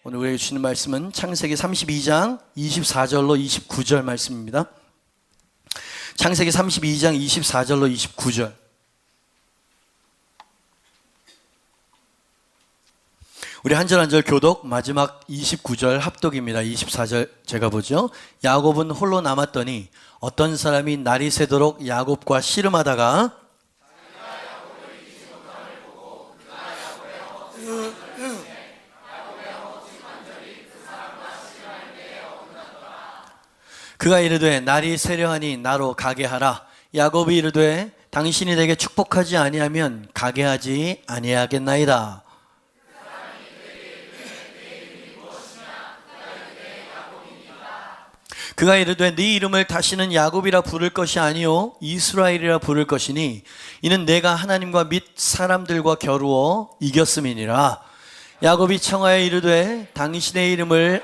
오늘 우리에게 주시는 말씀은 창세기 32장 24절로 29절 말씀입니다. 창세기 32장 24절로 29절. 우리 한 절 한 절 교독, 마지막 29절 합독입니다. 24절 제가 보죠. 야곱은 홀로 남았더니 어떤 사람이 날이 새도록 야곱과 씨름하다가 그가 이르되 날이 새려하니 나로 가게 하라. 야곱이 이르되 당신이 내게 축복하지 아니하면 가게 하지 아니하겠나이다. 그가 이르되 네 이름을 다시는 야곱이라 부를 것이 아니요 이스라엘이라 부를 것이니 이는 내가 하나님과 및 사람들과 겨루어 이겼음이니라. 야곱이 청하여 이르되 당신의 이름을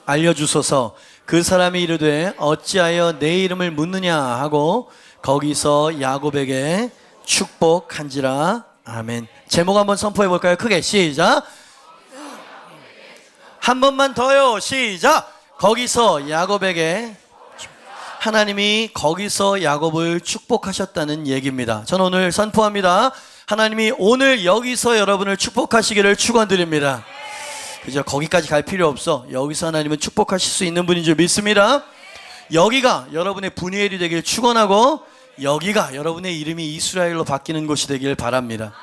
알려주소서. 그 사람이 이르되 어찌하여 내 이름을 묻느냐 하고 거기서 야곱에게 축복한지라. 아멘. 제목 한번 선포해 볼까요? 크게 시작. 한 번만 더요. 시작. 거기서 야곱에게, 하나님이 거기서 야곱을 축복하셨다는 얘기입니다. 저는 오늘 선포합니다. 하나님이 오늘 여기서 여러분을 축복하시기를 축원드립니다. 그죠? 거기까지 갈 필요 없어. 여기서 하나님은 축복하실 수 있는 분인 줄 믿습니다. 여기가 여러분의 분이엘이 되길 축원하고 여기가 여러분의 이름이 이스라엘로 바뀌는 곳이 되길 바랍니다.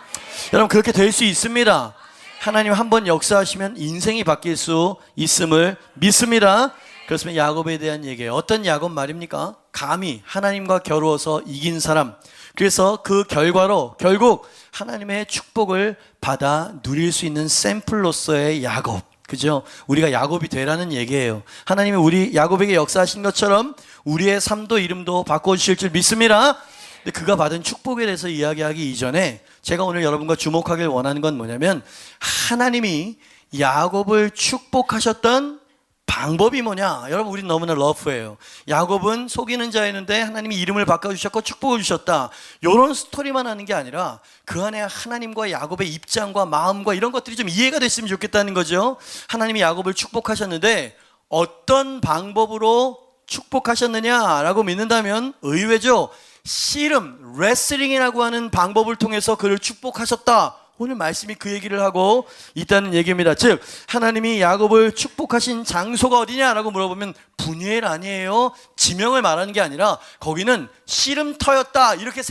여러분 그렇게 될 수 있습니다. 하나님 한번 역사하시면 인생이 바뀔 수 있음을 믿습니다. 그렇습니다. 야곱에 대한 얘기예요. 어떤 야곱 말입니까? 감히 하나님과 겨루어서 이긴 사람. 그래서 그 결과로 결국 하나님의 축복을 받아 누릴 수 있는 샘플로서의 야곱. 그죠? 우리가 야곱이 되라는 얘기예요. 하나님이 우리 야곱에게 역사하신 것처럼 우리의 삶도 이름도 바꿔주실 줄 믿습니다. 근데 그가 받은 축복에 대해서 이야기하기 이전에 제가 오늘 여러분과 주목하길 원하는 건 뭐냐면 하나님이 야곱을 축복하셨던 방법이 뭐냐? 여러분 우린 너무나 러프해요. 야곱은 속이는 자였는데 하나님이 이름을 바꿔주셨고 축복을 주셨다. 이런 스토리만 하는 게 아니라 그 안에 하나님과 야곱의 입장과 마음과 이런 것들이 좀 이해가 됐으면 좋겠다는 거죠. 하나님이 야곱을 축복하셨는데 어떤 방법으로 축복하셨느냐라고 믿는다면 의외죠. 씨름, 레슬링이라고 하는 방법을 통해서 그를 축복하셨다. 오늘 말씀이 그 얘기를 하고 있다는 얘기입니다. 즉 하나님이 야곱을 축복하신 장소가 어디냐라고 물어보면 분이엘 아니에요. 지명을 말하는 게 아니라 거기는 씨름터였다 이렇게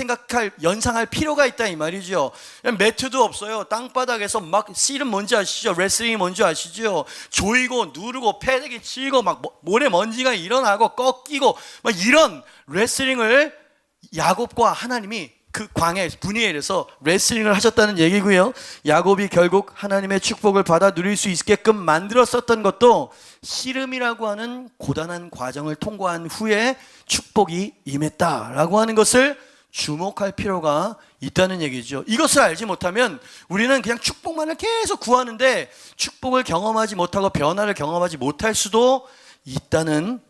연상할 필요가 있다 이 말이죠. 매트도 없어요. 땅바닥에서 막 씨름 뭔지 아시죠? 레슬링이 뭔지 아시죠? 조이고 누르고 패대기 치고 막 모래 먼지가 일어나고 꺾이고 막 이런 레슬링을 야곱과 하나님이 그 광야 분이엘에서 레슬링을 하셨다는 얘기고요. 야곱이 결국 하나님의 축복을 받아 누릴 수 있게끔 만들었었던 것도 씨름이라고 하는 고단한 과정을 통과한 후에 축복이 임했다라고 하는 것을 주목할 필요가 있다는 얘기죠. 이것을 알지 못하면 우리는 그냥 축복만을 계속 구하는데 축복을 경험하지 못하고 변화를 경험하지 못할 수도 있다는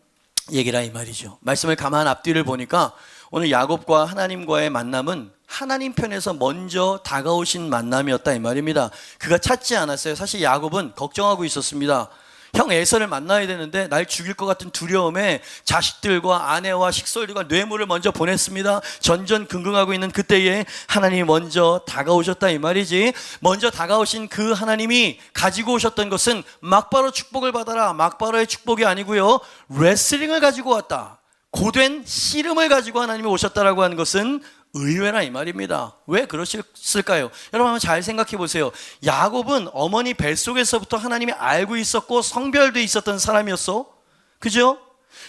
얘기라 이 말이죠. 말씀을 가만 앞뒤를 보니까 오늘 야곱과 하나님과의 만남은 하나님 편에서 먼저 다가오신 만남이었다 이 말입니다. 그가 찾지 않았어요. 사실 야곱은 걱정하고 있었습니다. 형 에서를 만나야 되는데 날 죽일 것 같은 두려움에 자식들과 아내와 식솔들과 뇌물을 먼저 보냈습니다. 전전긍긍하고 있는 그때에 하나님이 먼저 다가오셨다 이 말이지. 먼저 다가오신 그 하나님이 가지고 오셨던 것은 막바로 축복을 받아라, 막바로의 축복이 아니고요, 레슬링을 가지고 왔다. 고된 씨름을 가지고 하나님이 오셨다라고 하는 것은 의외라 이 말입니다. 왜 그러실까요? 여러분 한번 잘 생각해 보세요. 야곱은 어머니 뱃속에서부터 하나님이 알고 있었고 성별돼 있었던 사람이었어. 그죠?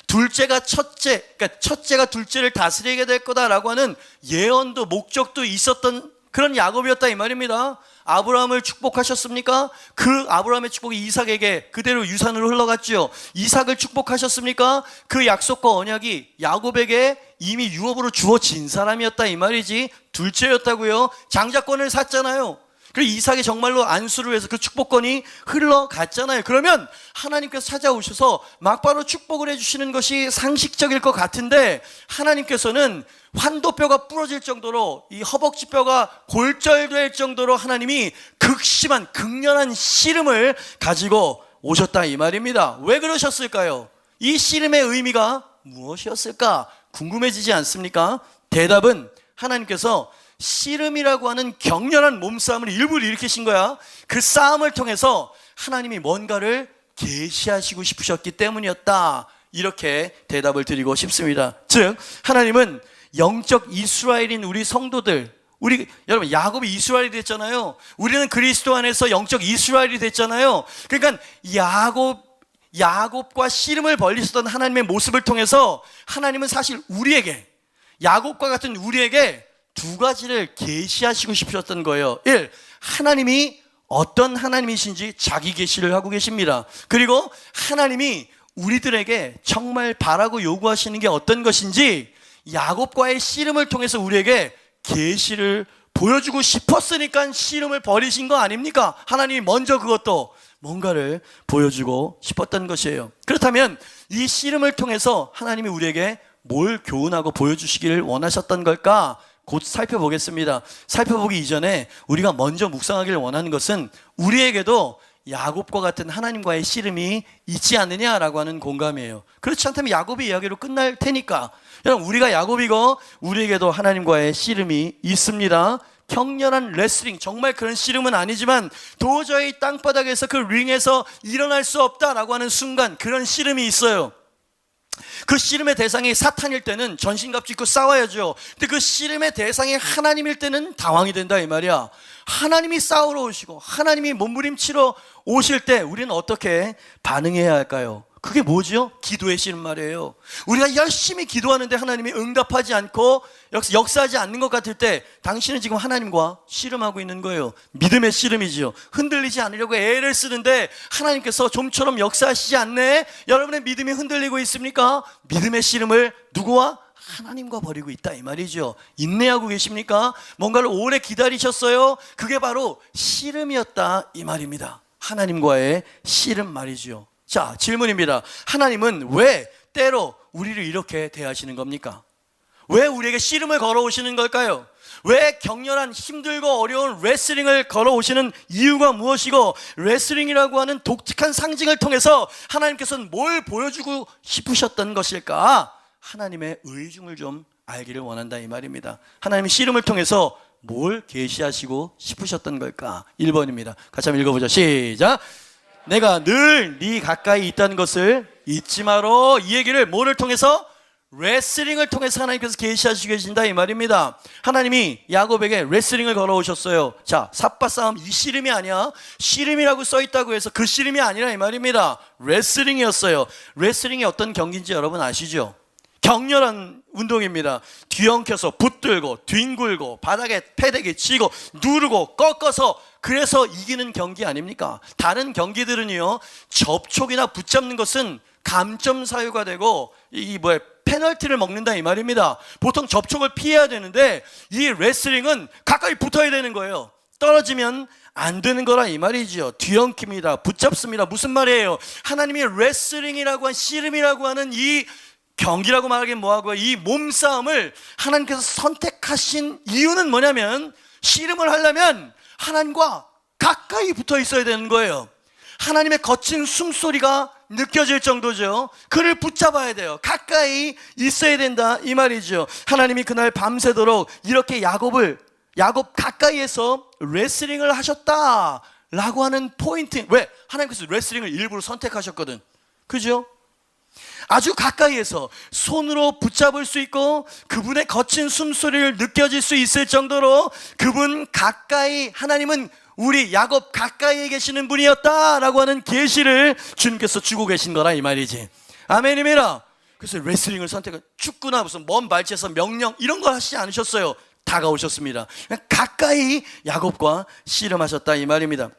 둘째가 그러니까 첫째가 둘째를 다스리게 될 거다라고 하는 예언도 목적도 있었던 그런 야곱이었다 이 말입니다. 아브라함을 축복하셨습니까? 그 아브라함의 축복이 이삭에게 그대로 유산으로 흘러갔죠. 이삭을 축복하셨습니까? 그 약속과 언약이 야곱에게 이미 유업으로 주어진 사람이었다 이 말이지. 둘째였다고요. 장자권을 샀잖아요. 그리고 이삭이 정말로 안수를 해서 그 축복권이 흘러갔잖아요. 그러면 하나님께서 찾아오셔서 막바로 축복을 해주시는 것이 상식적일 것 같은데 하나님께서는 환도뼈가 부러질 정도로 이 허벅지뼈가 골절될 정도로 하나님이 극심한 극렬한 씨름을 가지고 오셨다 이 말입니다. 왜 그러셨을까요? 이 씨름의 의미가 무엇이었을까? 궁금해지지 않습니까? 대답은 하나님께서 씨름이라고 하는 격렬한 몸싸움을 일부러 일으키신 거야. 그 싸움을 통해서 하나님이 뭔가를 계시하시고 싶으셨기 때문이었다. 이렇게 대답을 드리고 싶습니다. 즉 하나님은 영적 이스라엘인 우리 성도들, 여러분 야곱이 이스라엘이 됐잖아요. 우리는 그리스도 안에서 영적 이스라엘이 됐잖아요. 그러니까 야곱과 씨름을 벌이셨던 하나님의 모습을 통해서 하나님은 사실 우리에게, 야곱과 같은 우리에게 두 가지를 계시하시고 싶으셨던 거예요. 1. 하나님이 어떤 하나님이신지 자기 계시를 하고 계십니다. 그리고 하나님이 우리들에게 정말 바라고 요구하시는 게 어떤 것인지 야곱과의 씨름을 통해서 우리에게 계시를 보여주고 싶었으니까 씨름을 벌이신 거 아닙니까? 하나님이 먼저 그것도 뭔가를 보여주고 싶었던 것이에요. 그렇다면 이 씨름을 통해서 하나님이 우리에게 뭘 교훈하고 보여주시기를 원하셨던 걸까? 곧 살펴보겠습니다. 살펴보기 이전에 우리가 먼저 묵상하기를 원하는 것은 우리에게도 야곱과 같은 하나님과의 씨름이 있지 않느냐라고 하는 공감이에요. 그렇지 않다면 야곱의 이야기로 끝날 테니까. 여러분, 우리가 야곱이고 우리에게도 하나님과의 씨름이 있습니다. 격렬한 레슬링, 정말 그런 씨름은 아니지만 도저히 땅바닥에서 그 링에서 일어날 수 없다라고 하는 순간, 그런 씨름이 있어요. 그 씨름의 대상이 사탄일 때는 전신갑주 입고 싸워야죠. 근데 그 씨름의 대상이 하나님일 때는 당황이 된다 이 말이야. 하나님이 싸우러 오시고 하나님이 몸부림치러 오실 때 우리는 어떻게 반응해야 할까요? 그게 뭐죠? 기도의 씨름 말이에요. 우리가 열심히 기도하는데 하나님이 응답하지 않고 역사하지 않는 것 같을 때 당신은 지금 하나님과 씨름하고 있는 거예요. 믿음의 씨름이지요. 흔들리지 않으려고 애를 쓰는데 하나님께서 좀처럼 역사하시지 않네? 여러분의 믿음이 흔들리고 있습니까? 믿음의 씨름을 누구와? 하나님과 벌이고 있다 이 말이죠. 인내하고 계십니까? 뭔가를 오래 기다리셨어요? 그게 바로 씨름이었다 이 말입니다. 하나님과의 씨름 말이죠. 자, 질문입니다. 하나님은 왜 때로 우리를 이렇게 대하시는 겁니까? 왜 우리에게 씨름을 걸어오시는 걸까요? 왜 격렬한 힘들고 어려운 레슬링을 걸어오시는 이유가 무엇이고, 레슬링이라고 하는 독특한 상징을 통해서 하나님께서는 뭘 보여주고 싶으셨던 것일까? 하나님의 의중을 좀 알기를 원한다 이 말입니다. 하나님이 씨름을 통해서 뭘 계시하시고 싶으셨던 걸까? 1번입니다. 같이 한번 읽어보죠. 시작. 내가 늘 네 가까이 있다는 것을 잊지 마라. 이 얘기를 뭐를 통해서? 레슬링을 통해서 하나님께서 계시하시고 계신다 이 말입니다. 하나님이 야곱에게 레슬링을 걸어오셨어요. 자, 삿바싸움, 이 씨름이 아니야. 씨름이라고 써있다고 해서 그 씨름이 아니라 이 말입니다. 레슬링이었어요. 레슬링이 어떤 경기인지 여러분 아시죠? 격렬한 운동입니다. 뒤엉켜서 붙들고 뒹굴고 바닥에 패대기 치고 누르고 꺾어서, 그래서 이기는 경기 아닙니까? 다른 경기들은요, 접촉이나 붙잡는 것은 감점 사유가 되고 페널티를 먹는다 이 말입니다. 보통 접촉을 피해야 되는데 이 레슬링은 가까이 붙어야 되는 거예요. 떨어지면 안 되는 거라 이 말이죠. 뒤엉킵니다. 붙잡습니다. 무슨 말이에요? 하나님이 레슬링이라고 한, 씨름이라고 하는 이 경기라고 말하기엔 뭐하고요, 이 몸싸움을 하나님께서 선택하신 이유는 뭐냐면, 씨름을 하려면 하나님과 가까이 붙어 있어야 되는 거예요. 하나님의 거친 숨소리가 느껴질 정도죠. 그를 붙잡아야 돼요. 가까이 있어야 된다 이 말이죠. 하나님이 그날 밤새도록 이렇게 야곱 가까이에서 레슬링을 하셨다라고 하는 포인트. 왜? 하나님께서 레슬링을 일부러 선택하셨거든. 그죠? 아주 가까이에서 손으로 붙잡을 수 있고 그분의 거친 숨소리를 느껴질 수 있을 정도로 그분 가까이, 하나님은 우리 야곱 가까이에 계시는 분이었다라고 하는 계시를 주님께서 주고 계신 거라 이 말이지. 아멘입니다. 그래서 레슬링을 선택한, 축구나 무슨 먼 발치에서 명령 이런 거 하시지 않으셨어요. 다가오셨습니다. 가까이 야곱과 씨름하셨다 이 말입니다.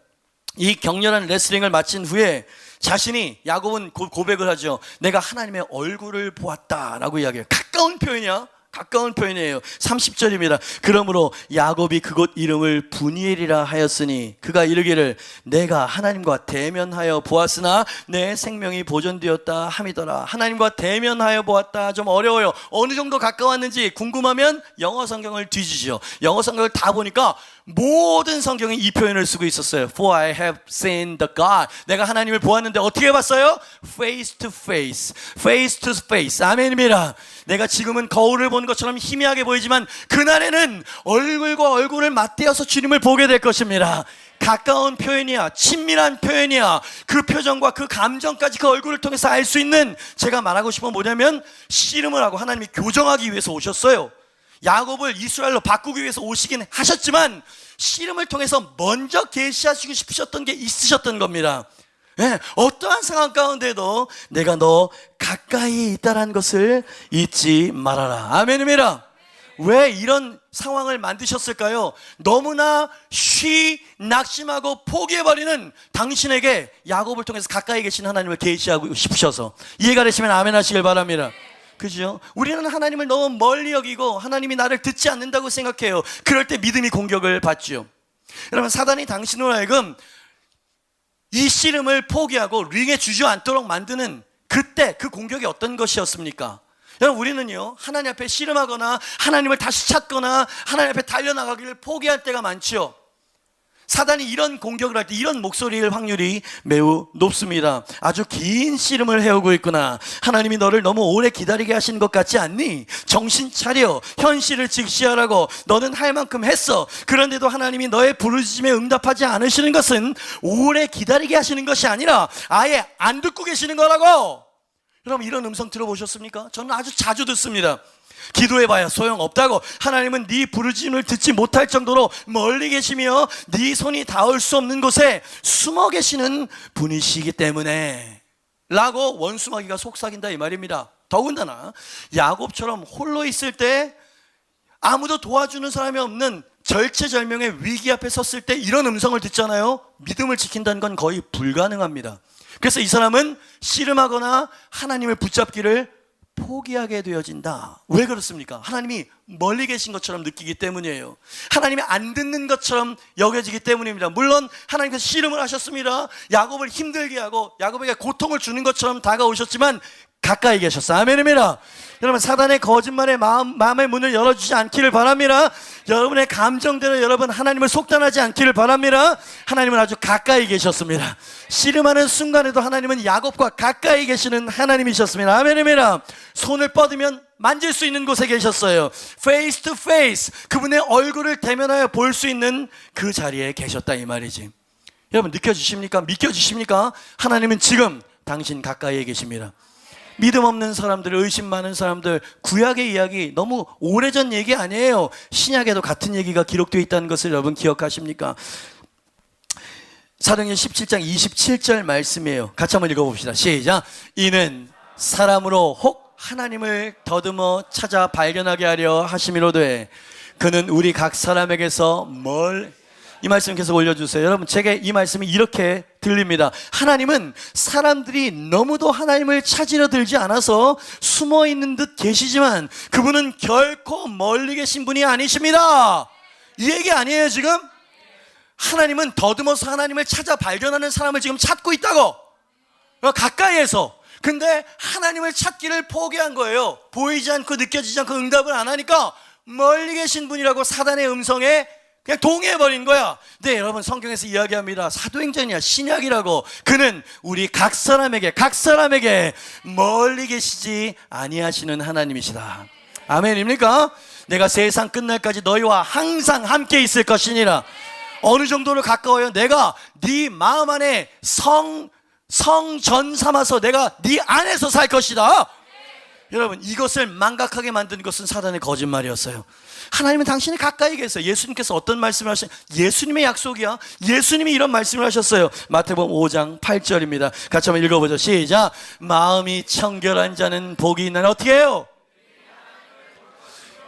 이 격렬한 레슬링을 마친 후에 자신이, 야곱은 고백을 하죠. 내가 하나님의 얼굴을 보았다라고 이야기해요. 가까운 표현이야. 가까운 표현이에요. 30절입니다. 그러므로 야곱이 그곳 이름을 분이엘이라 하였으니 그가 이르기를 내가 하나님과 대면하여 보았으나 내 생명이 보존되었다 함이더라. 하나님과 대면하여 보았다. 좀 어려워요. 어느 정도 가까웠는지 궁금하면 영어 성경을 뒤지죠. 영어 성경을 다 보니까 모든 성경이 이 표현을 쓰고 있었어요. For I have seen the God. 내가 하나님을 보았는데 어떻게 봤어요? Face to face. Face to face. 아멘입니다. 내가 지금은 거울을 보는 것처럼 희미하게 보이지만 그날에는 얼굴과 얼굴을 맞대어서 주님을 보게 될 것입니다. 가까운 표현이야. 친밀한 표현이야. 그 표정과 그 감정까지 그 얼굴을 통해서 알 수 있는, 제가 말하고 싶은 건 뭐냐면 씨름을 하고 하나님이 교정하기 위해서 오셨어요. 야곱을 이스라엘로 바꾸기 위해서 오시긴 하셨지만 씨름을 통해서 먼저 계시하시고 싶으셨던 게 있으셨던 겁니다. 네, 어떠한 상황 가운데도 내가 너 가까이 있다는 것을 잊지 말아라. 아멘입니다. 왜 이런 상황을 만드셨을까요? 너무나 낙심하고 포기해버리는 당신에게 야곱을 통해서 가까이 계신 하나님을 계시하고 싶으셔서. 이해가 되시면 아멘 하시길 바랍니다. 그죠? 우리는 하나님을 너무 멀리 여기고 하나님이 나를 듣지 않는다고 생각해요. 그럴 때 믿음이 공격을 받죠. 여러분, 사단이 당신으로 하여금 이 씨름을 포기하고 링에 주저앉도록 만드는 그때 그 공격이 어떤 것이었습니까? 여러분, 우리는요 하나님 앞에 씨름하거나 하나님을 다시 찾거나 하나님 앞에 달려나가기를 포기할 때가 많죠. 사단이 이런 공격을 할 때 이런 목소리일 확률이 매우 높습니다. 아주 긴 씨름을 해오고 있구나. 하나님이 너를 너무 오래 기다리게 하신 것 같지 않니? 정신 차려. 현실을 직시하라고. 너는 할 만큼 했어. 그런데도 하나님이 너의 부르짖음에 응답하지 않으시는 것은 오래 기다리게 하시는 것이 아니라 아예 안 듣고 계시는 거라고. 여러분, 이런 음성 들어보셨습니까? 저는 아주 자주 듣습니다. 기도해봐야 소용없다고. 하나님은 네 부르짖음을 듣지 못할 정도로 멀리 계시며 네 손이 닿을 수 없는 곳에 숨어 계시는 분이시기 때문에 라고 원수마귀가 속삭인다 이 말입니다. 더군다나 야곱처럼 홀로 있을 때 아무도 도와주는 사람이 없는 절체절명의 위기 앞에 섰을 때 이런 음성을 듣잖아요. 믿음을 지킨다는 건 거의 불가능합니다. 그래서 이 사람은 씨름하거나 하나님을 붙잡기를 포기하게 되어진다. 왜 그렇습니까? 하나님이 멀리 계신 것처럼 느끼기 때문이에요. 하나님이 안 듣는 것처럼 여겨지기 때문입니다. 물론 하나님께서 씨름을 하셨습니다. 야곱을 힘들게 하고 야곱에게 고통을 주는 것처럼 다가오셨지만 가까이 계셨어요. 아멘입니다. 여러분, 사단의 거짓말에 마음의 문을 열어주지 않기를 바랍니다. 여러분의 감정대로 여러분 하나님을 속단하지 않기를 바랍니다. 하나님은 아주 가까이 계셨습니다. 씨름하는 순간에도 하나님은 야곱과 가까이 계시는 하나님이셨습니다. 아멘입니다. 손을 뻗으면 만질 수 있는 곳에 계셨어요. Face to face, 그분의 얼굴을 대면하여 볼 수 있는 그 자리에 계셨다 이 말이지. 여러분, 느껴지십니까? 믿겨지십니까? 하나님은 지금 당신 가까이에 계십니다. 믿음 없는 사람들, 의심 많은 사람들, 구약의 이야기 너무 오래전 얘기 아니에요. 신약에도 같은 얘기가 기록되어 있다는 것을 여러분 기억하십니까? 사도행전 17장 27절 말씀이에요. 같이 한번 읽어봅시다. 시작. 이는 사람으로 혹 하나님을 더듬어 찾아 발견하게 하려 하심이로되 그는 우리 각 사람에게서 이 말씀 계속 올려주세요. 여러분, 제게 이 말씀이 이렇게 들립니다. 하나님은 사람들이 너무도 하나님을 찾으려 들지 않아서 숨어있는 듯 계시지만 그분은 결코 멀리 계신 분이 아니십니다. 이 얘기 아니에요 지금? 하나님은 더듬어서 하나님을 찾아 발견하는 사람을 지금 찾고 있다고. 가까이에서. 근데 하나님을 찾기를 포기한 거예요. 보이지 않고 느껴지지 않고 응답을 안 하니까 멀리 계신 분이라고 사단의 음성에 그냥 동의해버린 거야. 네, 여러분, 성경에서 이야기합니다. 사도행전이야, 신약이라고. 그는 우리 각 사람에게 멀리 계시지 아니하시는 하나님이시다. 아멘입니까? 내가 세상 끝날까지 너희와 항상 함께 있을 것이니라. 어느 정도로 가까워요? 내가 네 마음 안에 성전 삼아서 내가 네 안에서 살 것이다. 여러분, 이것을 망각하게 만든 것은 사단의 거짓말이었어요. 하나님은 당신이 가까이 계세요. 예수님께서 어떤 말씀을 하셨어요? 예수님의 약속이야. 예수님이 이런 말씀을 하셨어요. 마태복음 5장 8절입니다. 같이 한번 읽어보죠. 시작. 마음이 청결한 자는 복이 있나니 어떻게 해요?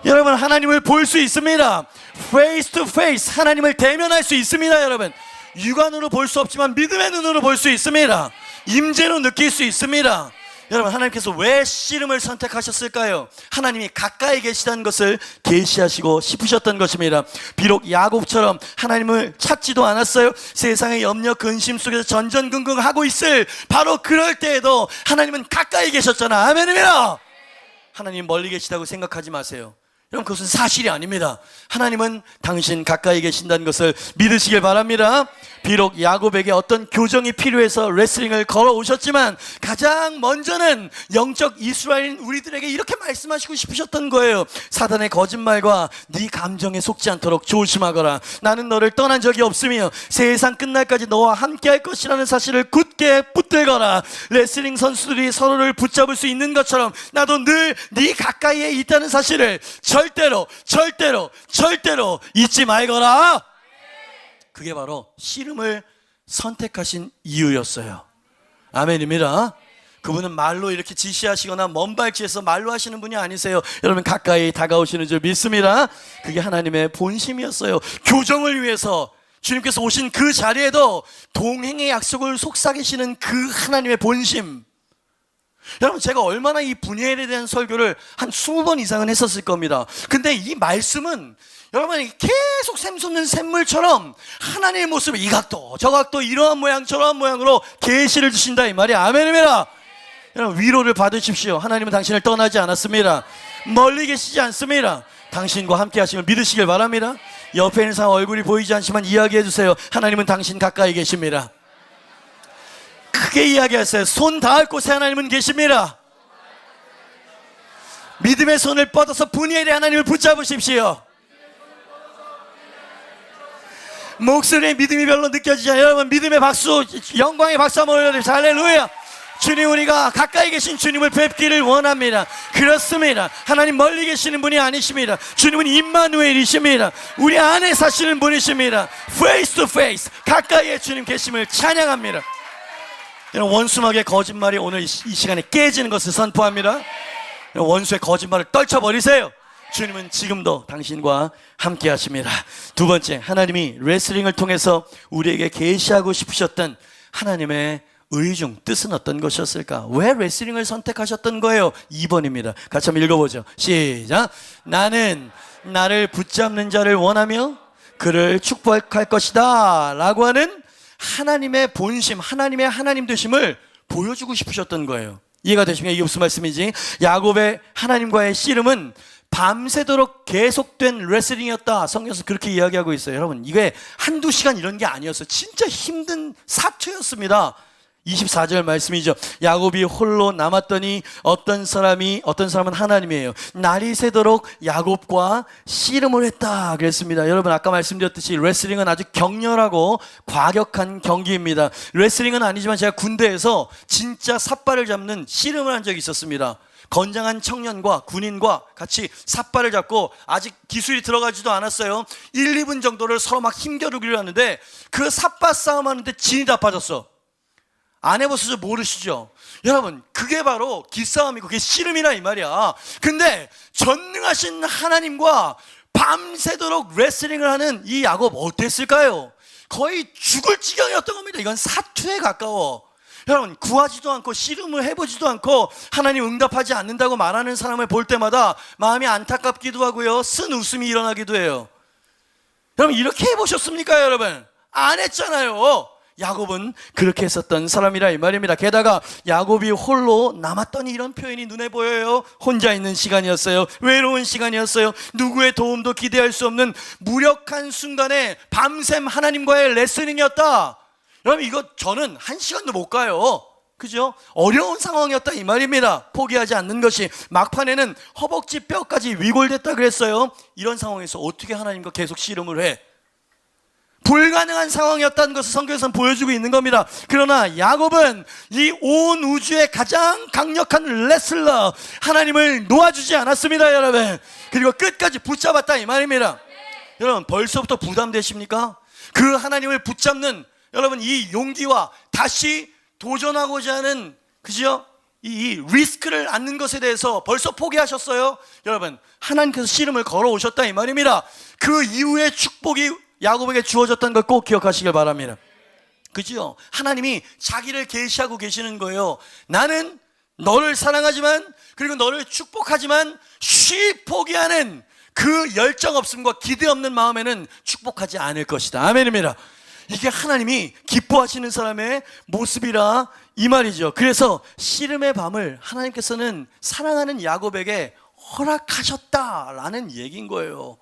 여러분, 하나님을 볼 수 있습니다. Face to face, 하나님을 대면할 수 있습니다. 여러분, 육안으로 볼 수 없지만 믿음의 눈으로 볼 수 있습니다. 임재로 느낄 수 있습니다. 여러분, 하나님께서 왜 씨름을 선택하셨을까요? 하나님이 가까이 계시다는 것을 계시하시고 싶으셨던 것입니다. 비록 야곱처럼 하나님을 찾지도 않았어요. 세상의 염려 근심 속에서 전전긍긍하고 있을 바로 그럴 때에도 하나님은 가까이 계셨잖아. 아멘입니다. 하나님 멀리 계시다고 생각하지 마세요. 여러분, 그것은 사실이 아닙니다. 하나님은 당신 가까이 계신다는 것을 믿으시길 바랍니다. 비록 야곱에게 어떤 교정이 필요해서 레슬링을 걸어오셨지만 가장 먼저는 영적 이스라엘인 우리들에게 이렇게 말씀하시고 싶으셨던 거예요. 사단의 거짓말과 네 감정에 속지 않도록 조심하거라. 나는 너를 떠난 적이 없으며 세상 끝날까지 너와 함께 할 것이라는 사실을 굳게 붙들거라. 레슬링 선수들이 서로를 붙잡을 수 있는 것처럼 나도 늘 네 가까이에 있다는 사실을 절대로 잊지 말거라. 그게 바로 씨름을 선택하신 이유였어요. 아멘입니다. 그분은 말로 이렇게 지시하시거나 먼 발치에서 말로 하시는 분이 아니세요. 여러분, 가까이 다가오시는 줄 믿습니다. 그게 하나님의 본심이었어요. 교정을 위해서 주님께서 오신 그 자리에도 동행의 약속을 속삭이시는 그 하나님의 본심. 여러분, 제가 얼마나 이 분야에 대한 설교를 한 20번 이상은 했었을 겁니다. 근데 이 말씀은 여러분, 계속 샘솟는 샘물처럼 하나님의 모습을 이 각도 저 각도 이러한 모양 저러한 모양으로 계시를 주신다 이 말이야. 아멘입니다. 여러분, 위로를 받으십시오. 하나님은 당신을 떠나지 않았습니다. 멀리 계시지 않습니다. 당신과 함께 하심을 믿으시길 바랍니다. 옆에 있는 사람 얼굴이 보이지 않지만 이야기해 주세요. 하나님은 당신 가까이 계십니다. 크게 이야기하세요. 손 닿을 곳에 하나님은 계십니다. 믿음의 손을 뻗어서 분이엘의 하나님을 붙잡으십시오. 목소리에 믿음이 별로 느껴지지 않아요. 여러분, 믿음의 박수, 영광의 박수 한번 올려드립시다. 할렐루야. 주님, 우리가 가까이 계신 주님을 뵙기를 원합니다. 그렇습니다. 하나님 멀리 계시는 분이 아니십니다. 주님은 임마누엘이십니다. 우리 안에 사시는 분이십니다. Face to face, 가까이에 주님 계심을 찬양합니다. 원수막의 거짓말이 오늘 이 시간에 깨지는 것을 선포합니다. 원수의 거짓말을 떨쳐버리세요. 주님은 지금도 당신과 함께 하십니다. 두 번째, 하나님이 레슬링을 통해서 우리에게 계시하고 싶으셨던 하나님의 의중, 뜻은 어떤 것이었을까? 왜 레슬링을 선택하셨던 거예요? 2번입니다. 같이 한번 읽어보죠. 시작. 나는 나를 붙잡는 자를 원하며 그를 축복할 것이다 라고 하는 하나님의 본심, 하나님의 하나님 되심을 보여주고 싶으셨던 거예요. 이해가 되십니까? 이게 무슨 말씀이지? 야곱의 하나님과의 씨름은 밤새도록 계속된 레슬링이었다. 성경에서 그렇게 이야기하고 있어요. 여러분, 이게 한두 시간 이런 게 아니었어요. 진짜 힘든 사투였습니다. 24절 말씀이죠. 야곱이 홀로 남았더니 어떤 사람은 하나님이에요. 날이 새도록 야곱과 씨름을 했다 그랬습니다. 여러분, 아까 말씀드렸듯이 레슬링은 아주 격렬하고 과격한 경기입니다. 레슬링은 아니지만 제가 군대에서 진짜 삿발을 잡는 씨름을 한 적이 있었습니다. 건장한 청년과 군인과 같이 삿발을 잡고 아직 기술이 들어가지도 않았어요. 1, 2분 정도를 서로 막 힘겨루기를 하는데 그 삿발 싸움 하는데 진이 다 빠졌어. 안 해보셔서 모르시죠? 여러분, 그게 바로 기싸움이고 그게 씨름이라 이 말이야. 근데 전능하신 하나님과 밤새도록 레슬링을 하는 이 야곱 어땠을까요? 거의 죽을 지경이었던 겁니다. 이건 사투에 가까워. 여러분, 구하지도 않고 씨름을 해보지도 않고 하나님 응답하지 않는다고 말하는 사람을 볼 때마다 마음이 안타깝기도 하고요, 쓴 웃음이 일어나기도 해요. 여러분, 이렇게 해보셨습니까? 여러분, 안 했잖아요. 야곱은 그렇게 했었던 사람이라 이 말입니다. 게다가 야곱이 홀로 남았더니 이런 표현이 눈에 보여요. 혼자 있는 시간이었어요. 외로운 시간이었어요. 누구의 도움도 기대할 수 없는 무력한 순간에 밤샘 하나님과의 레슬링이었다. 여러분, 이거 저는 1시간도 못 가요. 그죠? 어려운 상황이었다 이 말입니다. 포기하지 않는 것이. 막판에는 허벅지 뼈까지 위골됐다 그랬어요. 이런 상황에서 어떻게 하나님과 계속 씨름을 해? 불가능한 상황이었다는 것을 성경에서는 보여주고 있는 겁니다. 그러나 야곱은 이 온 우주의 가장 강력한 레슬러 하나님을 놓아주지 않았습니다, 여러분. 그리고 끝까지 붙잡았다 이 말입니다. 여러분, 벌써부터 부담되십니까? 그 하나님을 붙잡는 여러분 이 용기와 다시 도전하고자 하는, 그죠? 이 리스크를 안는 것에 대해서 벌써 포기하셨어요? 여러분, 하나님께서 씨름을 걸어오셨다 이 말입니다. 그 이후에 축복이 야곱에게 주어졌다는 걸 꼭 기억하시길 바랍니다. 그죠? 하나님이 자기를 계시하고 계시는 거예요. 나는 너를 사랑하지만, 그리고 너를 축복하지만 쉬 포기하는 그 열정 없음과 기대 없는 마음에는 축복하지 않을 것이다. 아멘입니다. 이게 하나님이 기뻐하시는 사람의 모습이라 이 말이죠. 그래서 씨름의 밤을 하나님께서는 사랑하는 야곱에게 허락하셨다라는 얘기인 거예요.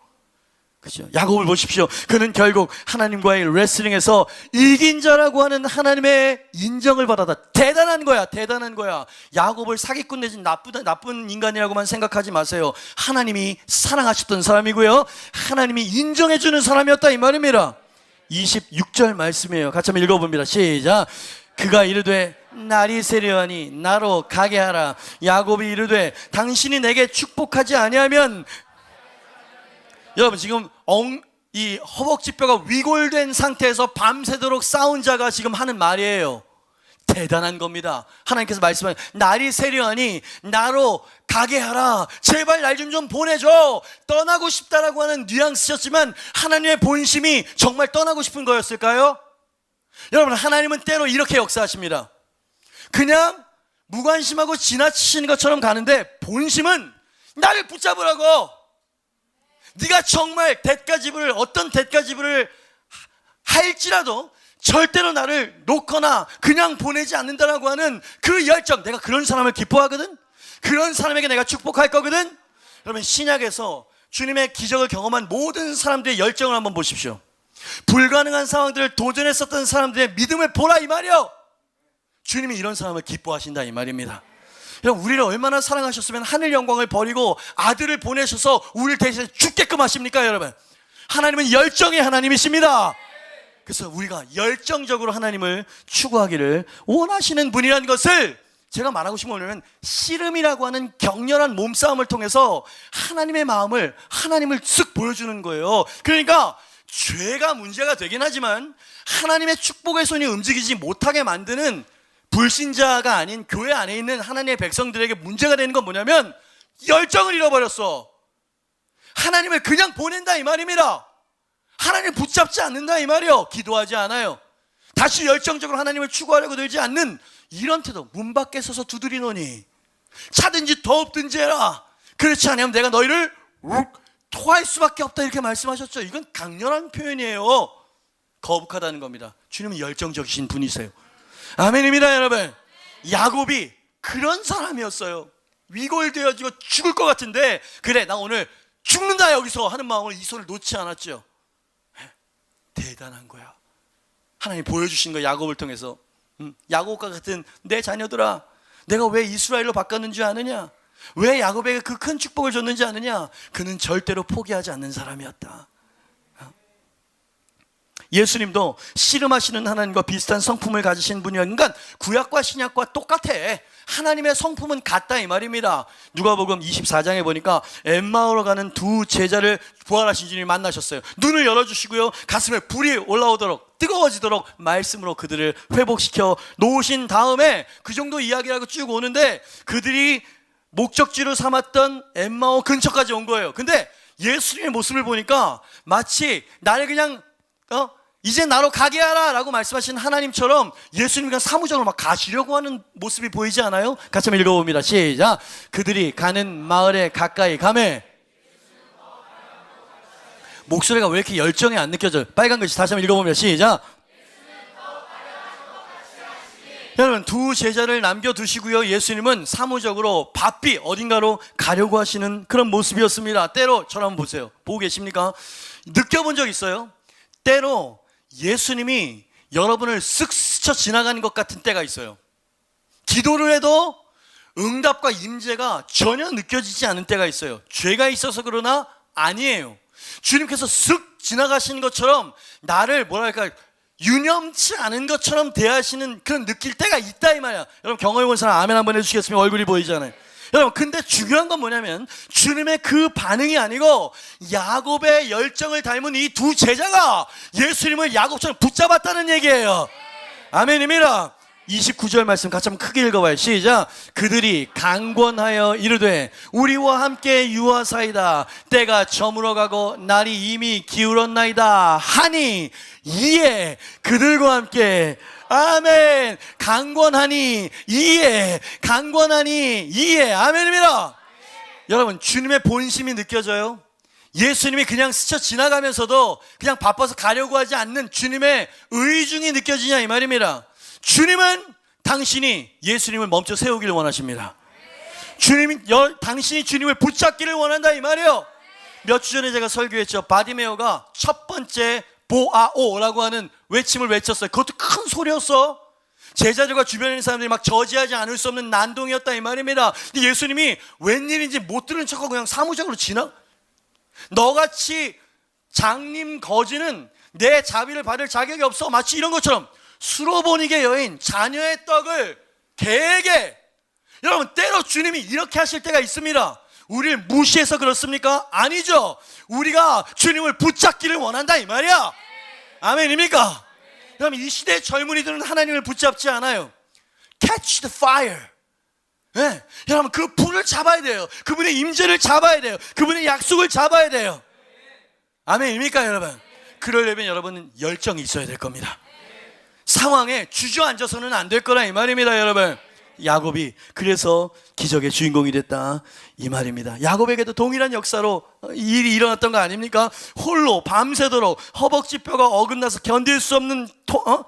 그렇죠? 야곱을 보십시오. 그는 결국 하나님과의 레슬링에서 이긴 자라고 하는 하나님의 인정을 받았다. 대단한 거야, 대단한 거야. 야곱을 사기꾼 내진 나쁜 인간이라고만 생각하지 마세요. 하나님이 사랑하셨던 사람이고요, 하나님이 인정해주는 사람이었다 이 말입니다. 26절 말씀이에요. 같이 한번 읽어봅니다. 시작. 그가 이르되 날이 세려하니 나로 가게 하라. 야곱이 이르되 당신이 내게 축복하지 아니하면, 여러분 지금 이 허벅지뼈가 위골된 상태에서 밤새도록 싸운 자가 지금 하는 말이에요. 대단한 겁니다. 하나님께서 말씀하신 날이 세려하니 나로 가게 하라. 제발 날 좀 보내줘. 떠나고 싶다라고 하는 뉘앙스였지만 하나님의 본심이 정말 떠나고 싶은 거였을까요? 여러분, 하나님은 때로 이렇게 역사하십니다. 그냥 무관심하고 지나치시는 것처럼 가는데 본심은 나를 붙잡으라고. 네가 정말 어떤 대가지불을 할지라도 절대로 나를 놓거나 그냥 보내지 않는다라고 하는 그 열정, 내가 그런 사람을 기뻐하거든. 그런 사람에게 내가 축복할 거거든. 여러분, 신약에서 주님의 기적을 경험한 모든 사람들의 열정을 한번 보십시오. 불가능한 상황들을 도전했었던 사람들의 믿음을 보라 이 말이요. 주님이 이런 사람을 기뻐하신다 이 말입니다. 여러분, 우리를 얼마나 사랑하셨으면 하늘 영광을 버리고 아들을 보내셔서 우리를 대신해 죽게끔 하십니까? 여러분, 하나님은 열정의 하나님이십니다. 그래서 우리가 열정적으로 하나님을 추구하기를 원하시는 분이라는 것을 제가 말하고 싶은 거는, 씨름이라고 하는 격렬한 몸싸움을 통해서 하나님의 마음을, 하나님을 쓱 보여주는 거예요. 그러니까 죄가 문제가 되긴 하지만 하나님의 축복의 손이 움직이지 못하게 만드는 불신자가 아닌 교회 안에 있는 하나님의 백성들에게 문제가 되는 건 뭐냐면 열정을 잃어버렸어. 하나님을 그냥 보낸다 이 말입니다. 하나님을 붙잡지 않는다 이 말이요. 기도하지 않아요. 다시 열정적으로 하나님을 추구하려고 들지 않는 이런 태도. 문 밖에 서서 두드리노니 차든지 더없든지 해라. 그렇지 않으면 내가 너희를 토할 수밖에 없다 이렇게 말씀하셨죠. 이건 강렬한 표현이에요. 거북하다는 겁니다. 주님은 열정적이신 분이세요. 아멘입니다. 여러분, 야곱이 그런 사람이었어요. 위골되어지고 죽을 것 같은데, 그래 나 오늘 죽는다 여기서 하는 마음으로 이 손을 놓지 않았죠. 대단한 거야. 하나님 보여주신 거, 야곱을 통해서. 야곱과 같은 내 자녀들아, 내가 왜 이스라엘로 바꿨는지 아느냐? 왜 야곱에게 그 큰 축복을 줬는지 아느냐? 그는 절대로 포기하지 않는 사람이었다. 예수님도 씨름하시는 하나님과 비슷한 성품을 가지신 분이야. 그러니까 구약과 신약과 똑같아. 하나님의 성품은 같다 이 말입니다. 누가복음 24장에 보니까 엠마오로 가는 두 제자를 부활하신 주님이 만나셨어요. 눈을 열어주시고요, 가슴에 불이 올라오도록, 뜨거워지도록 말씀으로 그들을 회복시켜 놓으신 다음에, 그 정도 이야기라고 쭉 오는데 그들이 목적지로 삼았던 엠마오 근처까지 온 거예요. 근데 예수님의 모습을 보니까 마치 나를 그냥 이제 나로 가게 하라 라고 말씀하신 하나님처럼 예수님과 사무적으로 막 가시려고 하는 모습이 보이지 않아요? 같이 한번 읽어봅니다. 시작. 그들이 가는 마을에 가까이 가매. 목소리가 왜 이렇게 열정이 안 느껴져요? 빨간 글씨 다시 한번 읽어봅니다. 시작. 여러분, 두 제자를 남겨두시고요, 예수님은 사무적으로 바삐 어딘가로 가려고 하시는 그런 모습이었습니다. 때로 저를 한번 보세요. 보고 계십니까? 느껴본 적 있어요? 때로 예수님이 여러분을 쓱 스쳐 지나가는 것 같은 때가 있어요. 기도를 해도 응답과 임재가 전혀 느껴지지 않는 때가 있어요. 죄가 있어서 그러나 아니에요. 주님께서 쓱 지나가시는 것처럼 나를 뭐랄까 유념치 않은 것처럼 대하시는 그런 느낄 때가 있다 이 말이야. 여러분, 경험해본 사람 아멘 한번 해주시겠습니까? 얼굴이 보이잖아요. 여러분, 근데 중요한 건 뭐냐면 주님의 그 반응이 아니고 야곱의 열정을 닮은 이 두 제자가 예수님을 야곱처럼 붙잡았다는 얘기예요. 아멘입니다. 29절 말씀 같이 한번 크게 읽어봐요. 시작. 그들이 강권하여 이르되 우리와 함께 유하사이다. 때가 저물어가고 날이 이미 기울었나이다 하니 이에 그들과 함께 아멘. 강권하니 이에, 강권하니 이에. 아멘입니다. 여러분, 주님의 본심이 느껴져요? 예수님이 그냥 스쳐 지나가면서도 그냥 바빠서 가려고 하지 않는 주님의 의중이 느껴지냐 이 말입니다. 주님은 당신이 예수님을 멈춰 세우기를 원하십니다. 당신이 주님을 붙잡기를 원한다 이 말이에요. 몇 주 전에 제가 설교했죠. 바디메오가 첫 번째 보아오라고 하는 외침을 외쳤어요. 그것도 큰 소리였어. 제자들과 주변에 있는 사람들이 막 저지하지 않을 수 없는 난동이었다 이 말입니다. 근데 예수님이 웬일인지 못 들은 척하고 그냥 사무적으로 너같이 장님 거지는 내 자비를 받을 자격이 없어. 마치 이런 것처럼 수로보니게 여인 자녀의 떡을 개에게. 여러분, 때로 주님이 이렇게 하실 때가 있습니다. 우리를 무시해서 그렇습니까? 아니죠. 우리가 주님을 붙잡기를 원한다 이 말이야. 아멘입니까? 여러분, 이 시대의 젊은이들은 하나님을 붙잡지 않아요. Catch the fire. 네. 여러분, 그 불을 잡아야 돼요. 그분의 임재를 잡아야 돼요. 그분의 약속을 잡아야 돼요. 아멘입니까 여러분? 그러려면 여러분은 열정이 있어야 될 겁니다. 상황에 주저앉아서는 안 될 거라 이 말입니다 여러분. 야곱이 그래서 기적의 주인공이 됐다 이 말입니다. 야곱에게도 동일한 역사로 일이 일어났던 거 아닙니까? 홀로 밤새도록 허벅지뼈가 어긋나서 견딜 수 없는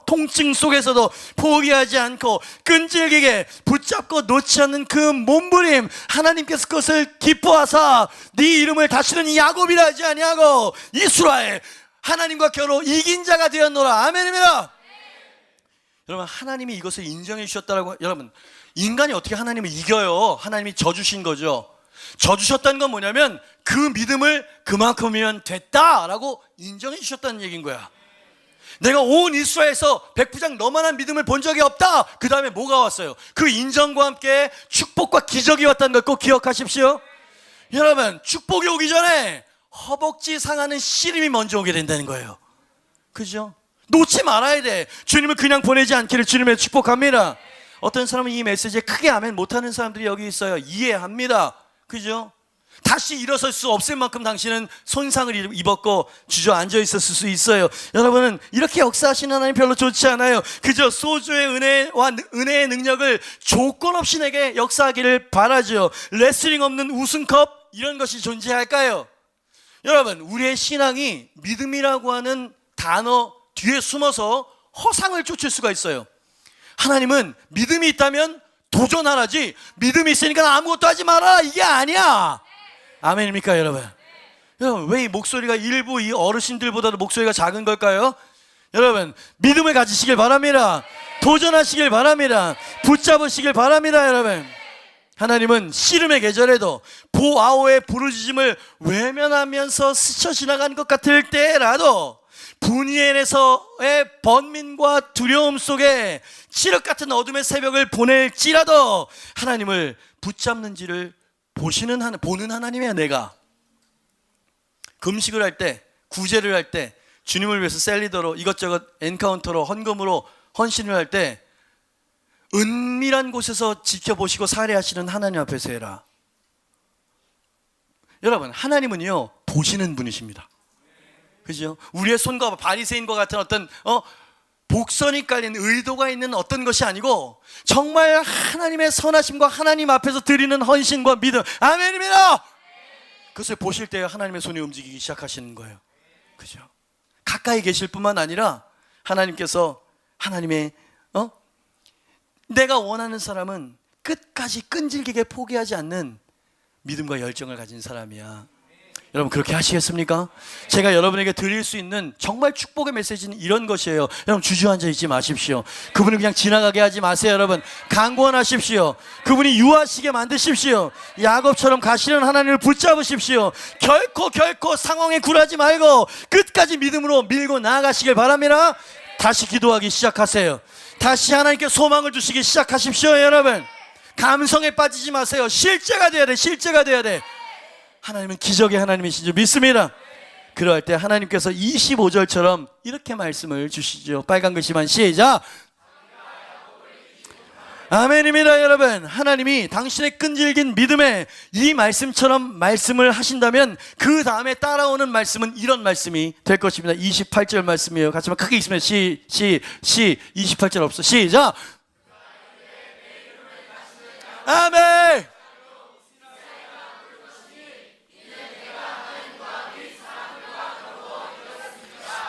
통증 속에서도 포기하지 않고 끈질기게 붙잡고 놓지 않는 그 몸부림, 하나님께서 그것을 기뻐하사 네 이름을 다시는 야곱이라 하지 아니하고 이스라엘, 하나님과 겨루 이긴 자가 되었노라. 아멘입니다. 여러분, 하나님이 이것을 인정해 주셨다라고. 여러분, 인간이 어떻게 하나님을 이겨요? 하나님이 져주신 거죠. 져주셨다는 건 뭐냐면 그 믿음을 그만큼이면 됐다라고 인정해 주셨다는 얘기인 거야. 내가 온 이스라엘에서 백부장 너만한 믿음을 본 적이 없다. 그 다음에 뭐가 왔어요? 그 인정과 함께 축복과 기적이 왔다는 걸 꼭 기억하십시오. 여러분, 축복이 오기 전에 허벅지 상하는 씨름이 먼저 오게 된다는 거예요. 그죠? 놓지 말아야 돼. 주님을 그냥 보내지 않기를 주님의 축복합니다. 어떤 사람은 이 메시지에 크게 아멘 못하는 사람들이 여기 있어요. 이해합니다. 그죠? 다시 일어설 수 없을 만큼 당신은 손상을 입었고 주저앉아 있었을 수 있어요. 여러분은 이렇게 역사하시는 하나님 별로 좋지 않아요. 그저 소주의 은혜와 은혜의 능력을 조건 없이 내게 역사하기를 바라죠. 레슬링 없는 우승컵 이런 것이 존재할까요? 여러분, 우리의 신앙이 믿음이라고 하는 단어 뒤에 숨어서 허상을 쫓을 수가 있어요. 하나님은 믿음이 있다면 도전하라지, 믿음이 있으니까 아무것도 하지 마라 이게 아니야. 아멘입니까 여러분? 여러분, 왜 이 목소리가 일부 이 어르신들보다도 목소리가 작은 걸까요? 여러분, 믿음을 가지시길 바랍니다. 도전하시길 바랍니다. 붙잡으시길 바랍니다 여러분. 하나님은 씨름의 계절에도 보아오의 부르짖음을 외면하면서 스쳐 지나가는 것 같을 때라도 분이엘에서의 번민과 두려움 속에 칠흑 같은 어둠의 새벽을 보낼지라도 하나님을 붙잡는지를 보는 하나님이야. 내가 금식을 할 때, 구제를 할 때, 주님을 위해서 셀리더로 이것저것 엔카운터로 헌금으로 헌신을 할 때 은밀한 곳에서 지켜보시고 살해하시는 하나님 앞에서 해라. 여러분, 하나님은요 보시는 분이십니다. 그죠? 우리의 손과 바리새인과 같은 어떤 복선이 깔린 의도가 있는 어떤 것이 아니고 정말 하나님의 선하심과 하나님 앞에서 드리는 헌신과 믿음. 아멘입니다. 그것을 보실 때 하나님의 손이 움직이기 시작하시는 거예요. 그죠? 가까이 계실 뿐만 아니라 하나님께서 하나님의 내가 원하는 사람은 끝까지 끈질기게 포기하지 않는 믿음과 열정을 가진 사람이야. 여러분, 그렇게 하시겠습니까? 제가 여러분에게 드릴 수 있는 정말 축복의 메시지는 이런 것이에요. 여러분, 주저앉아 있지 마십시오. 그분을 그냥 지나가게 하지 마세요. 여러분, 강권하십시오. 그분이 유하시게 만드십시오. 야곱처럼 가시는 하나님을 붙잡으십시오. 결코 상황에 굴하지 말고 끝까지 믿음으로 밀고 나아가시길 바랍니다. 다시 기도하기 시작하세요. 다시 하나님께 소망을 주시기 시작하십시오. 여러분, 감성에 빠지지 마세요. 실제가 돼야 돼. 실제가 돼야 돼. 하나님은 기적의 하나님이신 줄 믿습니다. 그럴 때 하나님께서 25절처럼 이렇게 말씀을 주시죠. 빨간 글씨만 시작. 아멘입니다. 여러분, 하나님이 당신의 끈질긴 믿음에 이 말씀처럼 말씀을 하신다면 그 다음에 따라오는 말씀은 이런 말씀이 될 것입니다. 28절 말씀이에요. 같이 한번 크게 읽으면 28절 없어. 시작. 아멘.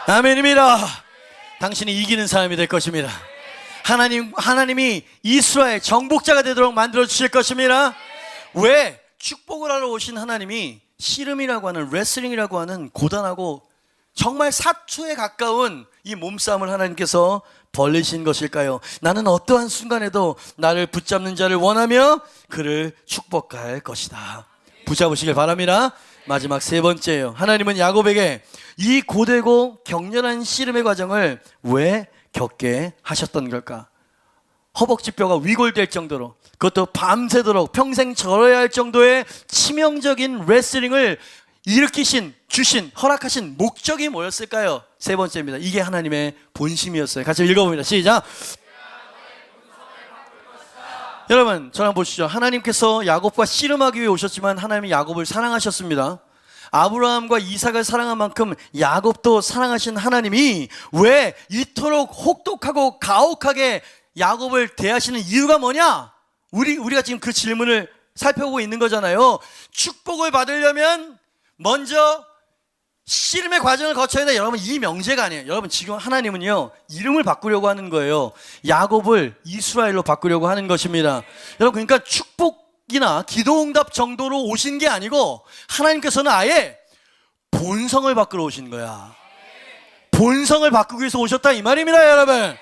아멘입니다. 당신이 이기는 사람이 될 것입니다. 하나님이 이스라엘 정복자가 되도록 만들어 주실 것입니다. 왜? 축복을 하러 오신 하나님이 씨름이라고 하는, 레슬링이라고 하는 고단하고 정말 사투에 가까운 이 몸싸움을 하나님께서 벌리신 것일까요? 나는 어떠한 순간에도 나를 붙잡는 자를 원하며 그를 축복할 것이다. 붙잡으시길 바랍니다. 마지막 세 번째예요. 하나님은 야곱에게 이 고되고 격렬한 씨름의 과정을 왜 겪게 하셨던 걸까? 허벅지뼈가 위골될 정도로, 그것도 밤새도록 평생 절어야 할 정도의 치명적인 레슬링을 허락하신 목적이 뭐였을까요? 세 번째입니다. 이게 하나님의 본심이었어요. 같이 읽어봅니다. 시작. 여러분, 저랑 보시죠. 하나님께서 야곱과 씨름하기 위해 오셨지만 하나님이 야곱을 사랑하셨습니다. 아브라함과 이삭을 사랑한 만큼 야곱도 사랑하신 하나님이 왜 이토록 혹독하고 가혹하게 야곱을 대하시는 이유가 뭐냐? 우리가 지금 그 질문을 살펴보고 있는 거잖아요. 축복을 받으려면 먼저 씨름의 과정을 거쳐야 돼. 여러분, 이 명제가 아니에요. 여러분, 지금 하나님은요, 이름을 바꾸려고 하는 거예요. 야곱을 이스라엘로 바꾸려고 하는 것입니다. 여러분, 그러니까 축복이나 기도응답 정도로 오신 게 아니고 하나님께서는 아예 본성을 바꾸러 오신 거야. 본성을 바꾸기 위해서 오셨다 이 말입니다.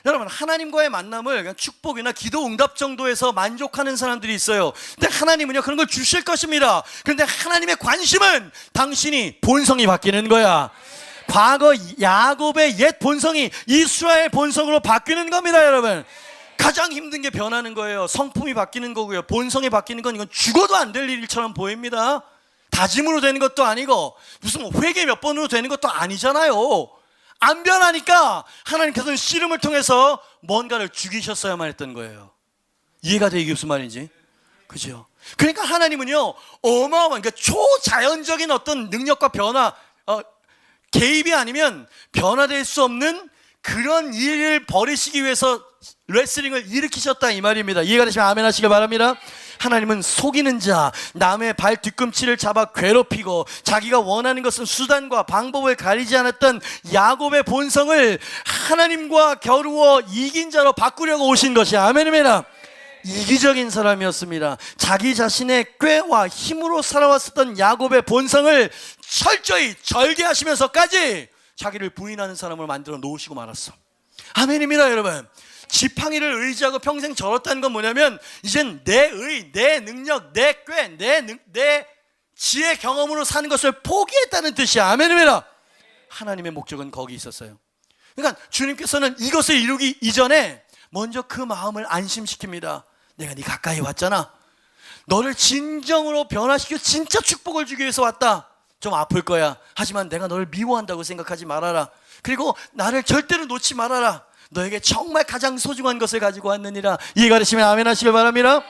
여러분, 하나님과의 만남을 그냥 축복이나 기도 응답 정도에서 만족하는 사람들이 있어요. 근데 하나님은요, 그런 걸 주실 것입니다. 그런데 하나님의 관심은 당신이 본성이 바뀌는 거야. 과거 야곱의 옛 본성이 이스라엘 본성으로 바뀌는 겁니다. 여러분, 가장 힘든 게 변하는 거예요. 성품이 바뀌는 거고요. 본성이 바뀌는 건 이건 죽어도 안 될 일처럼 보입니다. 다짐으로 되는 것도 아니고 무슨 회개 몇 번으로 되는 것도 아니잖아요. 안 변하니까 하나님께서는 씨름을 통해서 뭔가를 죽이셨어야만 했던 거예요. 이해가 돼? 이게 무슨 말인지? 그죠? 그러니까 하나님은요, 어마어마한, 그러니까 초자연적인 어떤 능력과 개입이 아니면 변화될 수 없는 그런 일을 벌이시기 위해서 레슬링을 일으키셨다 이 말입니다. 이해가 되시면 아멘 하시길 바랍니다. 하나님은 속이는 자, 남의 발 뒤꿈치를 잡아 괴롭히고 자기가 원하는 것은 수단과 방법을 가리지 않았던 야곱의 본성을 하나님과 겨루어 이긴 자로 바꾸려고 오신 것이 아멘입니다. 이기적인 사람이었습니다. 자기 자신의 꾀와 힘으로 살아왔었던 야곱의 본성을 철저히 절개하시면서까지 자기를 부인하는 사람을 만들어 놓으시고 말았어. 아멘입니다. 여러분, 지팡이를 의지하고 평생 절었다는 건 뭐냐면 이젠 내 능력, 내 꾀, 내 지혜 경험으로 사는 것을 포기했다는 뜻이야. 아멘입니다. 하나님의 목적은 거기 있었어요. 그러니까 주님께서는 이것을 이루기 이전에 먼저 그 마음을 안심시킵니다. 내가 네 가까이 왔잖아. 너를 진정으로 변화시켜 진짜 축복을 주기 위해서 왔다. 좀 아플 거야. 하지만 내가 너를 미워한다고 생각하지 말아라. 그리고 나를 절대로 놓지 말아라. 너에게 정말 가장 소중한 것을 가지고 왔느니라. 이해가 되시면 아멘 하시길 바랍니다.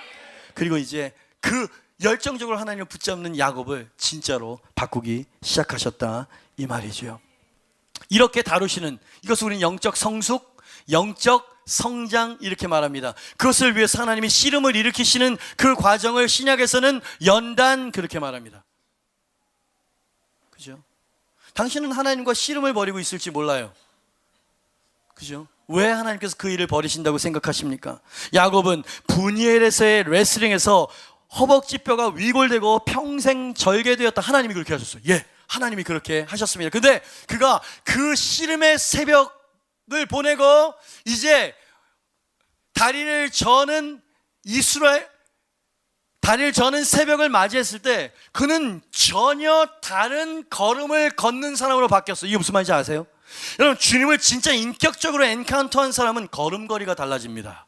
그리고 이제 그 열정적으로 하나님을 붙잡는 야곱을 진짜로 바꾸기 시작하셨다 이 말이죠. 이렇게 다루시는, 이것을 우리는 영적 성숙, 영적 성장 이렇게 말합니다. 그것을 위해서 하나님이 씨름을 일으키시는 그 과정을 신약에서는 연단 그렇게 말합니다. 그죠? 당신은 하나님과 씨름을 벌이고 있을지 몰라요. 그죠? 왜 하나님께서 그 일을 벌이신다고 생각하십니까? 야곱은 분이엘에서의 레슬링에서 허벅지뼈가 위골되고 평생 절개되었다. 하나님이 그렇게 하셨어요. 예, 하나님이 그렇게 하셨습니다. 근데 그가 그 씨름의 새벽을 보내고 이제 다리를 저는 새벽을 맞이했을 때 그는 전혀 다른 걸음을 걷는 사람으로 바뀌었어요. 이게 무슨 말인지 아세요? 여러분, 주님을 진짜 인격적으로 엔카운터한 사람은 걸음걸이가 달라집니다.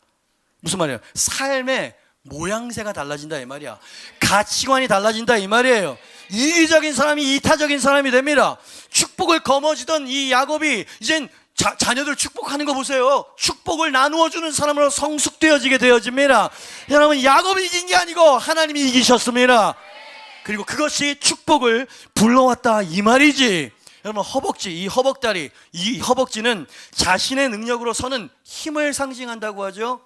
무슨 말이에요? 삶의 모양새가 달라진다 이 말이야. 가치관이 달라진다 이 말이에요. 이기적인 사람이 이타적인 사람이 됩니다. 축복을 거머쥐던 이 야곱이 이젠 자녀들 축복하는 거 보세요. 축복을 나누어 주는 사람으로 성숙되어지게 되어집니다. 여러분, 야곱이 이긴 게 아니고 하나님이 이기셨습니다. 그리고 그것이 축복을 불러왔다 이 말이지. 여러분, 허벅지, 이 허벅다리, 이 허벅지는 자신의 능력으로 서는 힘을 상징한다고 하죠.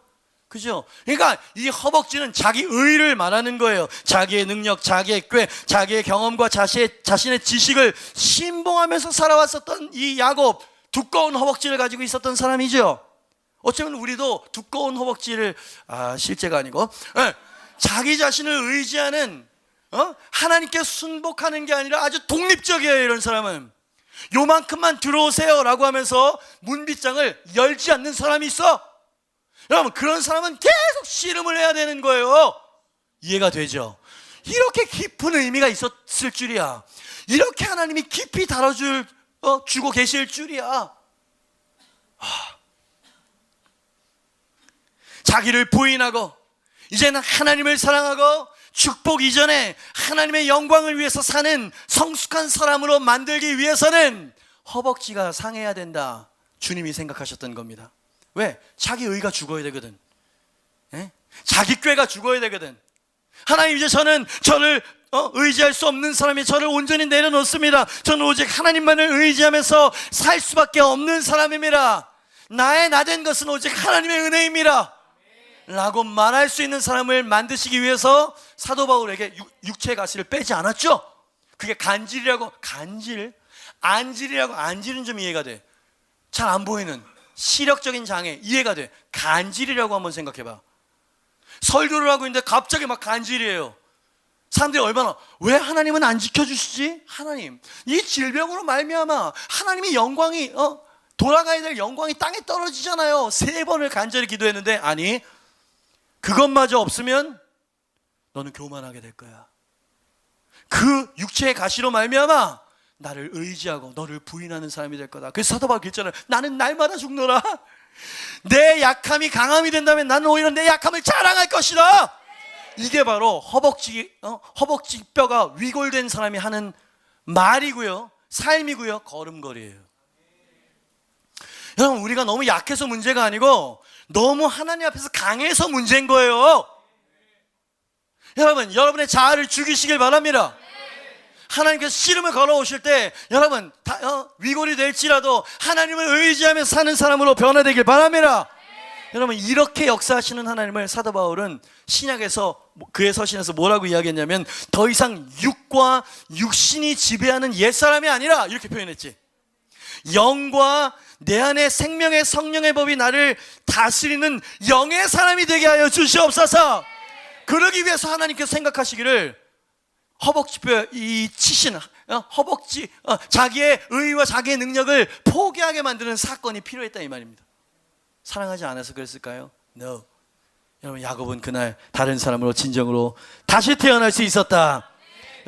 그죠? 그러니까 이 허벅지는 자기 의를 말하는 거예요. 자기의 능력, 자기의 꾀, 자기의 경험과 자신의 지식을 신봉하면서 살아왔었던 이 야곱, 두꺼운 허벅지를 가지고 있었던 사람이죠. 어쩌면 우리도 두꺼운 허벅지를, 실제가 아니고, 자기 자신을 의지하는, 하나님께 순복하는 게 아니라 아주 독립적이에요. 이런 사람은 요만큼만 들어오세요 라고 하면서 문빗장을 열지 않는 사람이 있어. 여러분, 그런 사람은 계속 씨름을 해야 되는 거예요. 이해가 되죠? 이렇게 깊은 의미가 있었을 줄이야. 이렇게 하나님이 깊이 주고 계실 줄이야. 자기를 부인하고 이제는 하나님을 사랑하고 축복 이전에 하나님의 영광을 위해서 사는 성숙한 사람으로 만들기 위해서는 허벅지가 상해야 된다. 주님이 생각하셨던 겁니다. 왜? 자기 의가 죽어야 되거든. 자기 꾀가 죽어야 되거든. 하나님, 이제 저는 저를 의지할 수 없는 사람이 저를 온전히 내려놓습니다. 저는 오직 하나님만을 의지하면서 살 수밖에 없는 사람입니다. 나의 나된 것은 오직 하나님의 은혜입니다 라고 말할 수 있는 사람을 만드시기 위해서 사도 바울에게 육체의 가시를 빼지 않았죠. 그게 간질이라고. 안질은 좀 이해가 돼. 잘 안 보이는 시력적인 장애 이해가 돼. 간질이라고 한번 생각해봐. 설교를 하고 있는데 갑자기 막 간질이에요. 사람들이 얼마나, 왜 하나님은 안 지켜주시지? 하나님, 이 질병으로 말미암아 하나님이 영광이 돌아가야 될 영광이 땅에 떨어지잖아요. 3번을 간절히 기도했는데, 아니, 그것마저 없으면 너는 교만하게 될 거야. 그 육체의 가시로 말미암아 나를 의지하고 너를 부인하는 사람이 될 거다. 그래서 사도 바울이 그랬잖아요. 나는 날마다 죽노라. 내 약함이 강함이 된다면 나는 오히려 내 약함을 자랑할 것이다. 이게 바로 허벅지 뼈가 위골된 사람이 하는 말이고요, 삶이고요, 걸음걸이에요. 여러분, 우리가 너무 약해서 문제가 아니고 너무 하나님 앞에서 강해서 문제인 거예요. 여러분, 여러분의 자아를 죽이시길 바랍니다. 하나님께서 씨름을 걸어오실 때 여러분 위골이 될지라도 하나님을 의지하며 사는 사람으로 변화되길 바랍니다. 여러분, 이렇게 역사하시는 하나님을 사도 바울은 신약에서 그의 서신에서 뭐라고 이야기했냐면, 더 이상 육과 육신이 지배하는 옛사람이 아니라 이렇게 표현했지. 영과 내 안에 생명의 성령의 법이 나를 다스리는 영의 사람이 되게 하여 주시옵소서. 그러기 위해서 하나님께서 생각하시기를 허벅지뼈 이 치신 허벅지 자기의 의와 자기의 능력을 포기하게 만드는 사건이 필요했다 이 말입니다. 사랑하지 않아서 그랬을까요? No. 여러분, 야곱은 그날 다른 사람으로 진정으로 다시 태어날 수 있었다.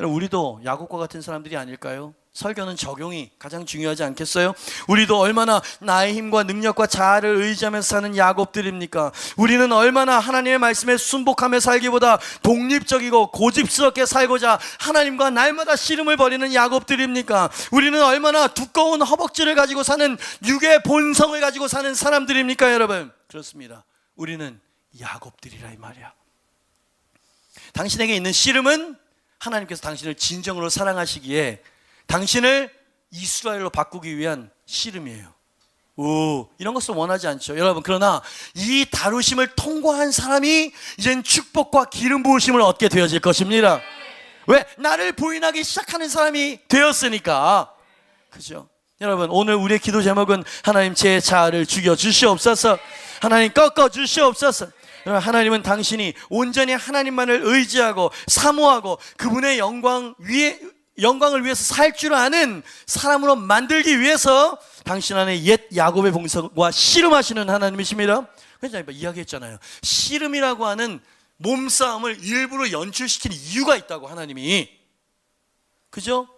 여러분, 우리도 야곱과 같은 사람들이 아닐까요? 설교는 적용이 가장 중요하지 않겠어요? 우리도 얼마나 나의 힘과 능력과 자아를 의지하면서 사는 야곱들입니까? 우리는 얼마나 하나님의 말씀에 순복하며 살기보다 독립적이고 고집스럽게 살고자 하나님과 날마다 씨름을 벌이는 야곱들입니까? 우리는 얼마나 두꺼운 허벅지를 가지고 사는 육의 본성을 가지고 사는 사람들입니까, 여러분? 그렇습니다. 우리는 야곱들이라 이 말이야. 당신에게 있는 씨름은 하나님께서 당신을 진정으로 사랑하시기에 당신을 이스라엘로 바꾸기 위한 씨름이에요. 이런 것을 원하지 않죠, 여러분. 그러나 이 다루심을 통과한 사람이 이젠 축복과 기름 부으심을 얻게 되어질 것입니다. 왜? 나를 부인하기 시작하는 사람이 되었으니까. 그죠? 여러분, 오늘 우리의 기도 제목은 하나님, 제 자아를 죽여 주시옵소서. 하나님, 꺾어 주시옵소서. 여러분, 하나님은 당신이 온전히 하나님만을 의지하고 사모하고 그분의 영광을 위해서 살 줄 아는 사람으로 만들기 위해서 당신 안에 옛 야곱의 봉사와 씨름하시는 하나님이십니다. 그래서 이야기했잖아요. 씨름이라고 하는 몸싸움을 일부러 연출시키는 이유가 있다고, 하나님이. 그죠?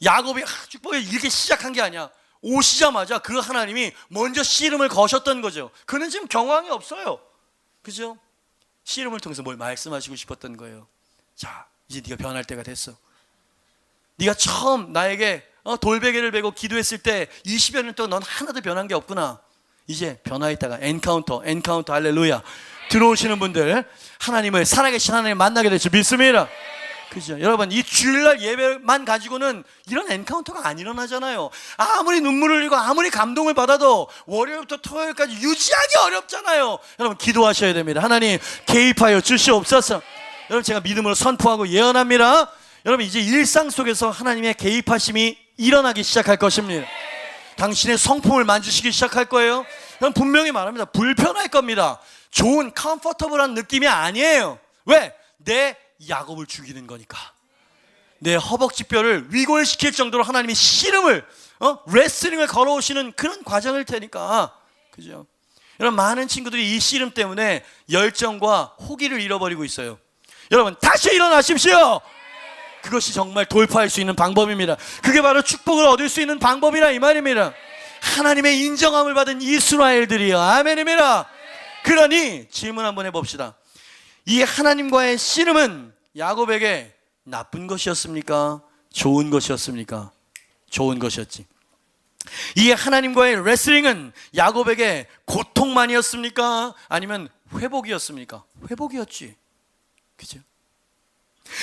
야곱이 축복을 이렇게 시작한 게 아니야. 오시자마자 그 하나님이 먼저 씨름을 거셨던 거죠. 그는 지금 경황이 없어요. 그죠? 씨름을 통해서 뭘 말씀하시고 싶었던 거예요. 자, 이제 네가 변할 때가 됐어. 네가 처음 나에게 돌베개를 베고 기도했을 때 20여 년 동안 넌 하나도 변한 게 없구나. 이제 변화했다가 엔카운터 할렐루야. 들어오시는 분들 하나님을, 살아계신 하나님을 만나게 될 줄 믿습니다. 그죠? 여러분, 이 주일날 예배만 가지고는 이런 엔카운터가 안 일어나잖아요. 아무리 눈물을 흘리고 아무리 감동을 받아도 월요일부터 토요일까지 유지하기 어렵잖아요. 여러분, 기도하셔야 됩니다. 하나님 개입하여 주시옵소서. 여러분, 제가 믿음으로 선포하고 예언합니다. 여러분, 이제 일상 속에서 하나님의 개입하심이 일어나기 시작할 것입니다. 당신의 성품을 만지시기 시작할 거예요. 여러분, 분명히 말합니다. 불편할 겁니다. 좋은 컴포터블한 느낌이 아니에요. 왜? 내 야곱을 죽이는 거니까. 내 허벅지뼈를 위골시킬 정도로 하나님이 씨름을, 레슬링을 걸어오시는 그런 과정일 테니까. 그죠? 여러분, 많은 친구들이 이 씨름 때문에 열정과 호기를 잃어버리고 있어요. 여러분, 다시 일어나십시오. 그것이 정말 돌파할 수 있는 방법입니다. 그게 바로 축복을 얻을 수 있는 방법이라 이 말입니다. 하나님의 인정함을 받은 이스라엘들이요. 아멘입니다. 그러니 질문 한번 해봅시다. 이 하나님과의 씨름은 야곱에게 나쁜 것이었습니까? 좋은 것이었습니까? 좋은 것이었지. 이 하나님과의 레슬링은 야곱에게 고통만이었습니까? 아니면 회복이었습니까? 회복이었지. 그죠?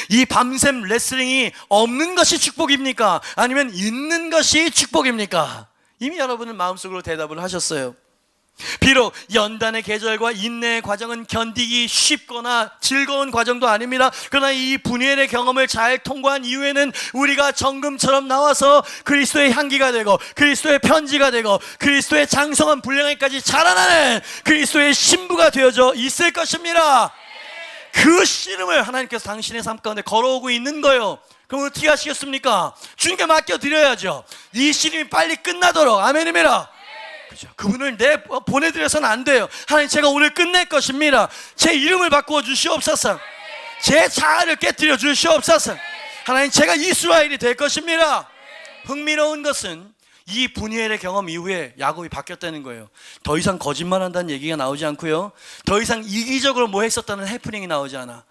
이 밤샘 레슬링이 없는 것이 축복입니까? 아니면 있는 것이 축복입니까? 이미 여러분은 마음속으로 대답을 하셨어요. 비록 연단의 계절과 인내의 과정은 견디기 쉽거나 즐거운 과정도 아닙니다. 그러나 이 분열의 경험을 잘 통과한 이후에는 우리가 정금처럼 나와서 그리스도의 향기가 되고 그리스도의 편지가 되고 그리스도의 장성한 분량에까지 자라나는 그리스도의 신부가 되어져 있을 것입니다. 그 씨름을 하나님께서 당신의 삶 가운데 걸어오고 있는 거예요. 그럼 어떻게 하시겠습니까? 주님께 맡겨드려야죠. 이 씨름이 빨리 끝나도록. 아멘입니다. 그죠? 그분을 보내드려서는 안 돼요. 하나님, 제가 오늘 끝낼 것입니다. 제 이름을 바꾸어 주시옵소서. 제 자아를 깨뜨려 주시옵소서. 하나님, 제가 이스라엘이 될 것입니다. 흥미로운 것은 이 분이엘의 경험 이후에 야곱이 바뀌었다는 거예요. 더 이상 거짓말한다는 얘기가 나오지 않고요, 더 이상 이기적으로 뭐 했었다는 해프닝이 나오지 않아.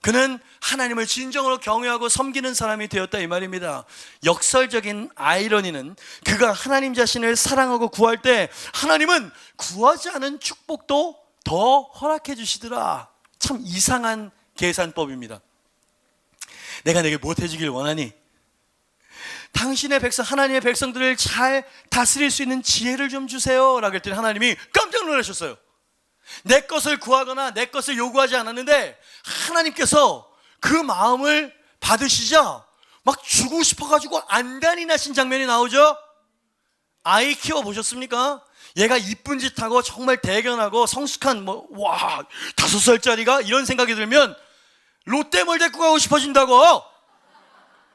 그는 하나님을 진정으로 경외하고 섬기는 사람이 되었다 이 말입니다. 역설적인 아이러니는 그가 하나님 자신을 사랑하고 구할 때 하나님은 구하지 않은 축복도 더 허락해 주시더라. 참 이상한 계산법입니다. 내가 내게 무엇 해주길 원하니? 당신의 백성, 하나님의 백성들을 잘 다스릴 수 있는 지혜를 좀 주세요 라고 했더니 하나님이 깜짝 놀라셨어요. 내 것을 구하거나 내 것을 요구하지 않았는데 하나님께서 그 마음을 받으시자 막 주고 싶어가지고 안달이 나신 장면이 나오죠. 아이 키워보셨습니까? 얘가 이쁜 짓 하고 정말 대견하고 성숙한 5살짜리가 이런 생각이 들면 롯데몰 데리고 가고 싶어진다고.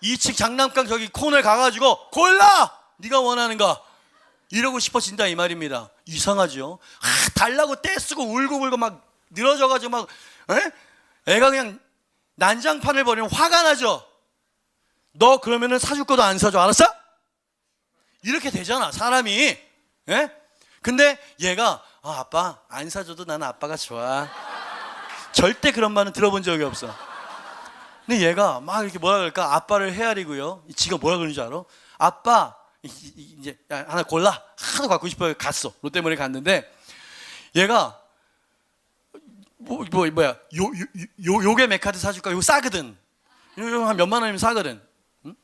2층 장난감 저기 코너에 가가지고 골라! 네가 원하는 거 이러고 싶어진다 이 말입니다. 이상하죠? 달라고 떼쓰고 울고 막 늘어져가지고 막 애가 그냥 난장판을 벌이면 화가 나죠. 너 그러면은 사줄 것도 안 사줘, 알았어? 이렇게 되잖아 사람이. 근데 얘가 아빠 안 사줘도 나는 아빠가 좋아. 절대 그런 말은 들어본 적이 없어. 근데 얘가 막 이렇게 뭐라 그럴까, 아빠를 헤아리고요, 지가 뭐라 그러는지 알아? 아빠 이제 하나 골라. 하도 갖고 싶어요. 갔어. 롯데몰에 갔는데 얘가 요게 맥카드 사줄까? 요거 싸거든. 요 한 몇만 원이면 싸거든. 응?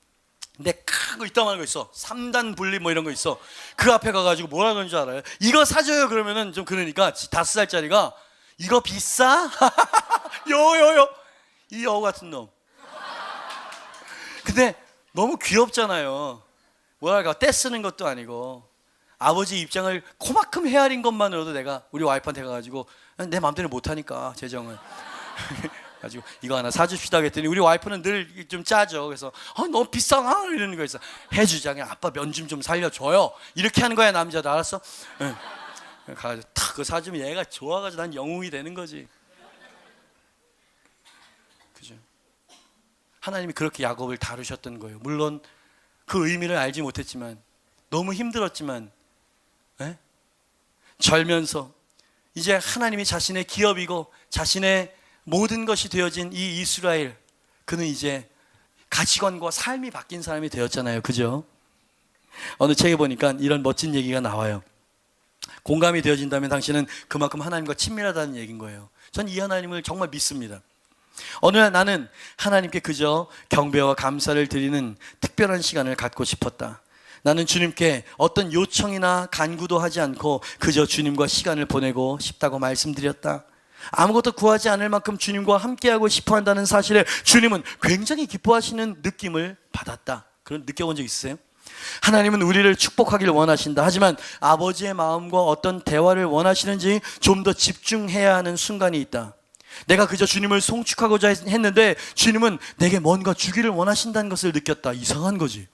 근데 큰 거 이따만한 거 있어. 3단 분리 뭐 이런 거 있어. 그 앞에 가가지고 뭐라 그러는 줄 알아요? 이거 사줘요 그러면은 좀 그러니까 5살짜리가 이거 비싸? 이 여우 같은 놈. 근데 너무 귀엽잖아요. 뭐랄까, 떼쓰는 것도 아니고 아버지 입장을 코만큼 헤아린 것만으로도 내가 우리 와이프한테 가가지고 내 마음대로 못하니까 재정을 가지고 이거 하나 사줍시다 했더니 우리 와이프는 늘 좀 짜죠. 그래서 너무 비싸나 이러는 거 있어. 해주자. 그냥 아빠 면 좀 살려줘요. 이렇게 하는 거야 남자도. 알았어? 응. 가가지고 탁 그거 사주면 얘가 좋아가지고 난 영웅이 되는 거지. 그죠? 하나님이 그렇게 야곱을 다루셨던 거예요. 물론 그 의미를 알지 못했지만, 너무 힘들었지만, 절면서 이제 하나님이 자신의 기업이고 자신의 모든 것이 되어진 이 이스라엘, 그는 이제 가치관과 삶이 바뀐 사람이 되었잖아요. 그죠? 어느 책에 보니까 이런 멋진 얘기가 나와요. 공감이 되어진다면 당신은 그만큼 하나님과 친밀하다는 얘기인 거예요. 전 이 하나님을 정말 믿습니다. 어느 날 나는 하나님께 그저 경배와 감사를 드리는 특별한 시간을 갖고 싶었다. 나는 주님께 어떤 요청이나 간구도 하지 않고 그저 주님과 시간을 보내고 싶다고 말씀드렸다. 아무것도 구하지 않을 만큼 주님과 함께하고 싶어 한다는 사실에 주님은 굉장히 기뻐하시는 느낌을 받았다. 그런 느껴본 적 있으세요? 하나님은 우리를 축복하기를 원하신다. 하지만 아버지의 마음과 어떤 대화를 원하시는지 좀 더 집중해야 하는 순간이 있다. 내가 그저 주님을 송축하고자 했는데 주님은 내게 뭔가 주기를 원하신다는 것을 느꼈다. 이상한 거지.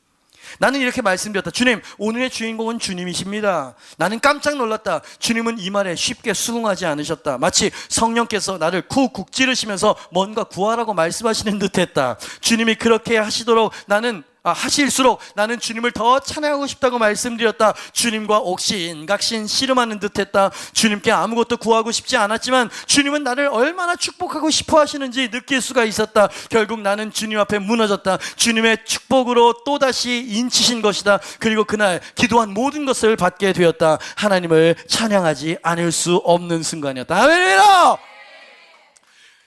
나는 이렇게 말씀드렸다. 주님, 오늘의 주인공은 주님이십니다. 나는 깜짝 놀랐다. 주님은 이 말에 쉽게 수긍하지 않으셨다. 마치 성령께서 나를 쿡쿡 찌르시면서 뭔가 구하라고 말씀하시는 듯했다. 주님이 그렇게 하실수록 나는 주님을 더 찬양하고 싶다고 말씀드렸다. 주님과 옥신각신 씨름하는 듯했다. 주님께 아무것도 구하고 싶지 않았지만 주님은 나를 얼마나 축복하고 싶어 하시는지 느낄 수가 있었다. 결국 나는 주님 앞에 무너졌다. 주님의 축복으로 또다시 인치신 것이다. 그리고 그날 기도한 모든 것을 받게 되었다. 하나님을 찬양하지 않을 수 없는 순간이었다. 아멘이라.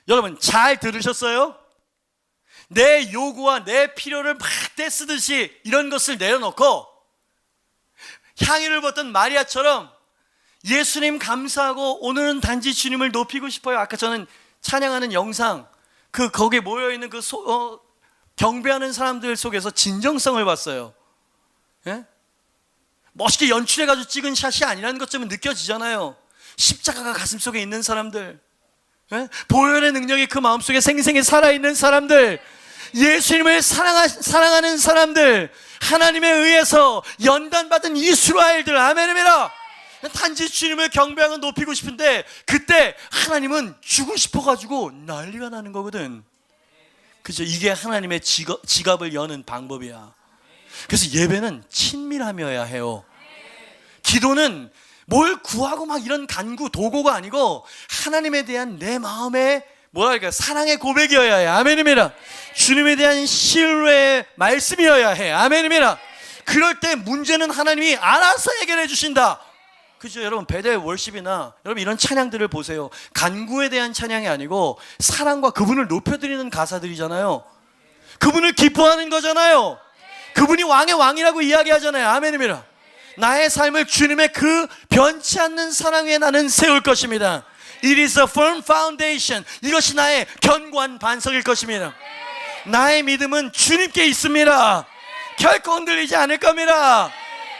여러분 잘 들으셨어요? 내 요구와 내 필요를 막 떼쓰듯이 이런 것을 내려놓고 향유를 벗던 마리아처럼 예수님 감사하고 오늘은 단지 주님을 높이고 싶어요. 아까 저는 찬양하는 영상 거기에 모여있는 경배하는 사람들 속에서 진정성을 봤어요. 예? 멋있게 연출해가지고 찍은 샷이 아니라는 것쯤은 느껴지잖아요. 십자가가 가슴속에 있는 사람들, 예? 보혈의 능력이 그 마음속에 생생히 살아있는 사람들, 예수님을 사랑하는 사람들, 하나님에 의해서 연단받은 이스라엘들. 아멘입니다. 단지 주님을 경배하고 높이고 싶은데 그때 하나님은 주고 싶어가지고 난리가 나는 거거든. 그죠? 이게 하나님의 지갑을 여는 방법이야. 그래서 예배는 친밀함이어야 해요. 기도는 뭘 구하고 막 이런 간구 도구가 아니고 하나님에 대한 내 마음의 사랑의 고백이어야 해. 아멘입니다. 주님에 대한 신뢰의 말씀이어야 해. 아멘입니다. 그럴 때 문제는 하나님이 알아서 해결해 주신다. 그죠? 여러분 베델 월십이나 여러분 이런 찬양들을 보세요. 간구에 대한 찬양이 아니고 사랑과 그분을 높여드리는 가사들이잖아요. 그분을 기뻐하는 거잖아요. 그분이 왕의 왕이라고 이야기하잖아요. 아멘입니다. 나의 삶을 주님의 그 변치 않는 사랑 위에 나는 세울 것입니다. It is a firm foundation. 이것이 나의 견고한 반석일 것입니다. 나의 믿음은 주님께 있습니다. 결코 흔들리지 않을 겁니다.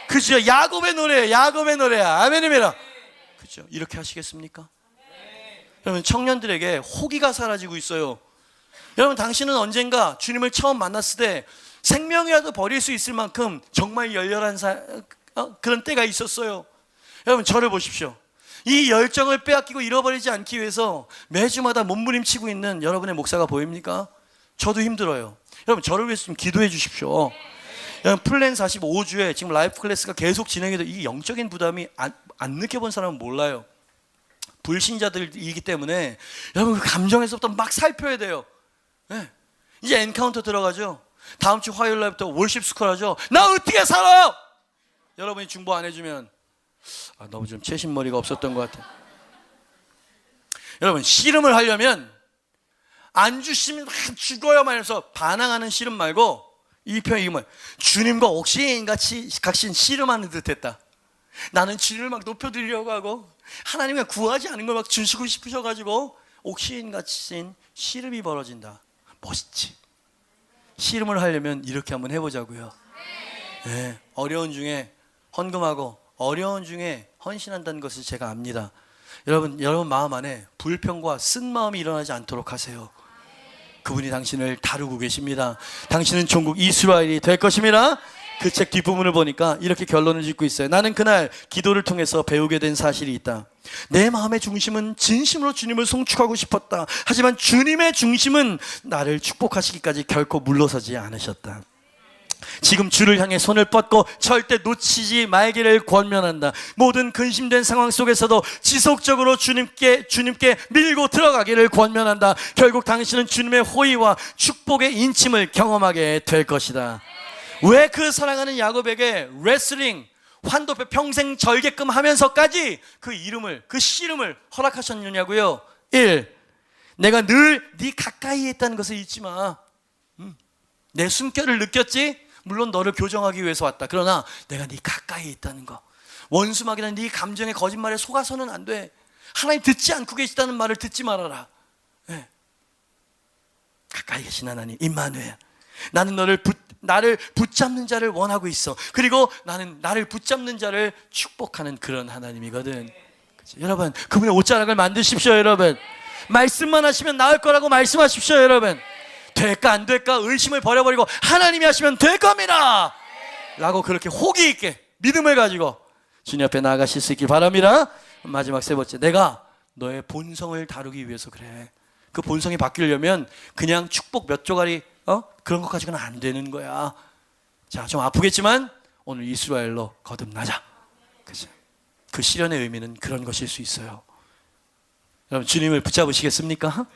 그죠? 야곱의 노래예요. 야곱의 노래야. 아멘입니다. 그죠? 이렇게 하시겠습니까? 여러분 청년들에게 호기가 사라지고 있어요. 여러분 당신은 언젠가 주님을 처음 만났을 때 생명이라도 버릴 수 있을 만큼 정말 열렬한 그런 때가 있었어요. 여러분 저를 보십시오. 이 열정을 빼앗기고 잃어버리지 않기 위해서 매주마다 몸부림치고 있는 여러분의 목사가 보입니까? 저도 힘들어요. 여러분 저를 위해서 좀 기도해 주십시오. 여러분 플랜 45주에 지금 라이프 클래스가 계속 진행이 돼. 이 영적인 부담이 안 느껴본 사람은 몰라요. 불신자들이기 때문에 여러분 그 감정에서부터 막 살펴야 돼요. 네. 이제 엔카운터 들어가죠. 다음 주 화요일 날부터 월십 스쿨 하죠. 나 어떻게 살아? 여러분이 중보 안 해주면 너무 좀 채신머리가 없었던 것 같아요. 여러분 씨름을 하려면 안 주시면 죽어요만 해서 반항하는 씨름 말고 이 표현이 주님과 옥신같이 각신 씨름하는 듯했다. 나는 주님을 막 높여드리려고 하고 하나님이 구하지 않은 걸 막 주시고 싶으셔가지고 옥신같이 씨름이 벌어진다. 멋있지? 씨름을 하려면 이렇게 한번 해보자고요. 네, 어려운 중에 헌금하고 어려운 중에 헌신한다는 것을 제가 압니다. 여러분 마음 안에 불평과 쓴 마음이 일어나지 않도록 하세요. 그분이 당신을 다루고 계십니다. 당신은 종국 이스라엘이 될 것입니다. 그 책 뒷부분을 보니까 이렇게 결론을 짓고 있어요. 나는 그날 기도를 통해서 배우게 된 사실이 있다. 내 마음의 중심은 진심으로 주님을 송축하고 싶었다. 하지만 주님의 중심은 나를 축복하시기까지 결코 물러서지 않으셨다. 지금 주를 향해 손을 뻗고 절대 놓치지 말기를 권면한다. 모든 근심된 상황 속에서도 지속적으로 주님께 밀고 들어가기를 권면한다. 결국 당신은 주님의 호의와 축복의 인침을 경험하게 될 것이다. 왜 그 사랑하는 야곱에게 레슬링, 환도표 평생 절개끔 하면서까지 그 이름을, 그 씨름을 허락하셨느냐고요? 1. 내가 늘 네 가까이에 있다는 것을 잊지 마. 내 숨결을 느꼈지? 물론 너를 교정하기 위해서 왔다. 그러나 내가 네 가까이에 있다는 거. 원수막이나 네 감정의 거짓말에 속아서는 안 돼. 하나님 듣지 않고 계시다는 말을 듣지 말아라. 네. 가까이 계신 하나님 임마누엘, 나는 나를 붙잡는 자를 원하고 있어. 그리고 나는 나를 붙잡는 자를 축복하는 그런 하나님이거든. 그치? 여러분, 그분의 옷자락을 만드십시오. 여러분, 말씀만 하시면 나을 거라고 말씀하십시오. 여러분, 될까 안 될까 의심을 버려버리고 하나님이 하시면 될 겁니다 라고 그렇게 호기 있게 믿음을 가지고 주님 앞에 나아가실 수 있길 바랍니다. 마지막 세 번째, 내가 너의 본성을 다루기 위해서 그래. 그 본성이 바뀌려면 그냥 축복 몇 조각이 그런 것 가지고는 안 되는 거야. 자, 좀 아프겠지만 오늘 이스라엘로 거듭나자. 그치? 그 시련의 의미는 그런 것일 수 있어요. 여러분, 주님을 붙잡으시겠습니까?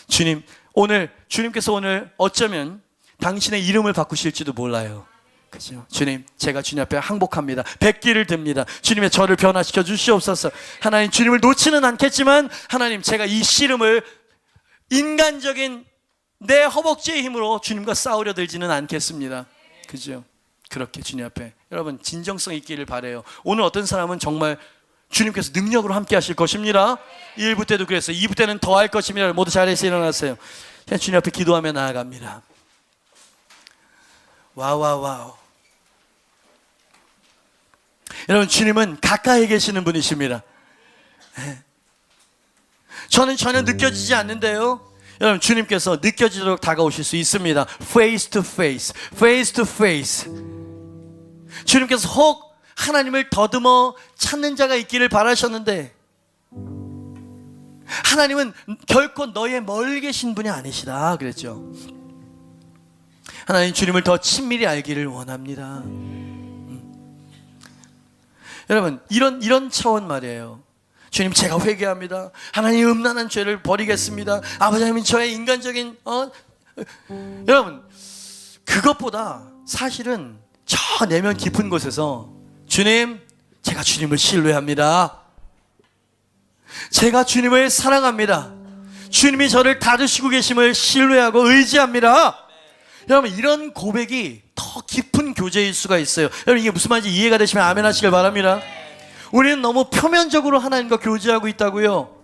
주님, 주님께서 오늘 어쩌면 당신의 이름을 바꾸실지도 몰라요. 그죠? 주님, 제가 주님 앞에 항복합니다. 백기를 듭니다. 주님의 저를 변화시켜 주시옵소서. 하나님, 주님을 놓지는 않겠지만 하나님, 제가 이 씨름을 인간적인 내 허벅지의 힘으로 주님과 싸우려 들지는 않겠습니다. 그죠? 그렇게 주님 앞에 여러분 진정성 있기를 바라요. 오늘 어떤 사람은 정말 주님께서 능력으로 함께 하실 것입니다. 1부 때도 그랬어요. 2부 때는 더 할 것입니다. 모두 자리에서 일어나세요. 그냥 주님 앞에 기도하며 나아갑니다. 와우. 여러분, 주님은 가까이 계시는 분이십니다. 저는 전혀 느껴지지 않는데요, 여러분, 주님께서 느껴지도록 다가오실 수 있습니다. Face to face, face to face. 주님께서 혹 하나님을 더듬어 찾는 자가 있기를 바라셨는데 하나님은 결코 너의 멀리 계신 분이 아니시다 그랬죠. 하나님, 주님을 더 친밀히 알기를 원합니다. 여러분, 이런 차원 말이에요. 주님, 제가 회개합니다. 하나님, 음란한 죄를 버리겠습니다. 아버지 하나님, 저의 인간적인 여러분, 그것보다 사실은 저 내면 깊은 곳에서 주님, 제가 주님을 신뢰합니다. 제가 주님을 사랑합니다. 주님이 저를 다루시고 계심을 신뢰하고 의지합니다. 여러분, 이런 고백이 더 깊은 교제일 수가 있어요. 여러분, 이게 무슨 말인지 이해가 되시면 아멘 하시길 바랍니다. 우리는 너무 표면적으로 하나님과 교제하고 있다고요.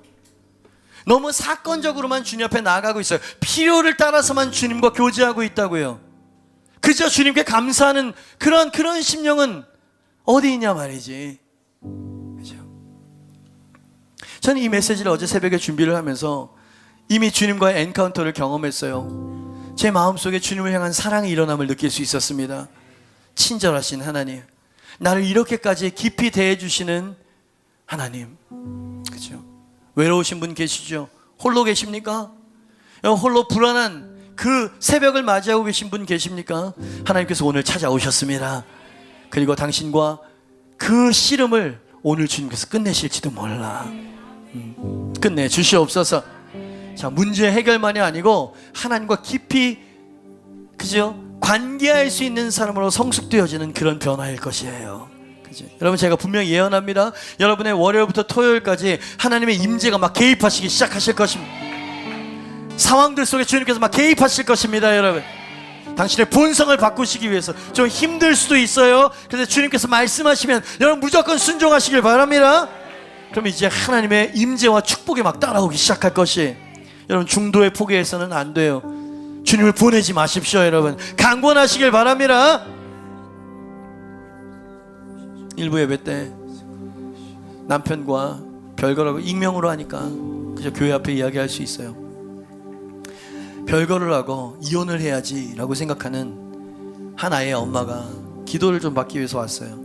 너무 사건적으로만 주님 앞에 나아가고 있어요. 필요를 따라서만 주님과 교제하고 있다고요. 그저 주님께 감사하는 그런 심령은 어디 있냐 말이지. 그죠? 저는 이 메시지를 어제 새벽에 준비를 하면서 이미 주님과의 엔카운터를 경험했어요. 제 마음속에 주님을 향한 사랑의 일어남을 느낄 수 있었습니다. 친절하신 하나님, 나를 이렇게까지 깊이 대해주시는 하나님. 그죠? 외로우신 분 계시죠? 홀로 계십니까? 홀로 불안한 그 새벽을 맞이하고 계신 분 계십니까? 하나님께서 오늘 찾아오셨습니다. 그리고 당신과 그 씨름을 오늘 주님께서 끝내실지도 몰라. 끝내 주시옵소서. 자, 문제 해결만이 아니고 하나님과 깊이, 그죠? 관계할 수 있는 사람으로 성숙되어지는 그런 변화일 것이에요. 그죠? 여러분, 제가 분명히 예언합니다. 여러분의 월요일부터 토요일까지 하나님의 임재가 막 개입하시기 시작하실 것입니다. 상황들 속에 주님께서 막 개입하실 것입니다. 여러분, 당신의 본성을 바꾸시기 위해서 좀 힘들 수도 있어요. 그래서 주님께서 말씀하시면 여러분 무조건 순종하시길 바랍니다. 그럼 이제 하나님의 임재와 축복이 막 따라오기 시작할 것이, 여러분, 중도에 포기해서는 안 돼요. 주님을 보내지 마십시오. 여러분, 강권하시길 바랍니다. 일부 예배 때 남편과 별거라고 익명으로 하니까 그저 교회 앞에 이야기할 수 있어요. 별거를 하고 이혼을 해야지 라고 생각하는 한 아이의 엄마가 기도를 좀 받기 위해서 왔어요.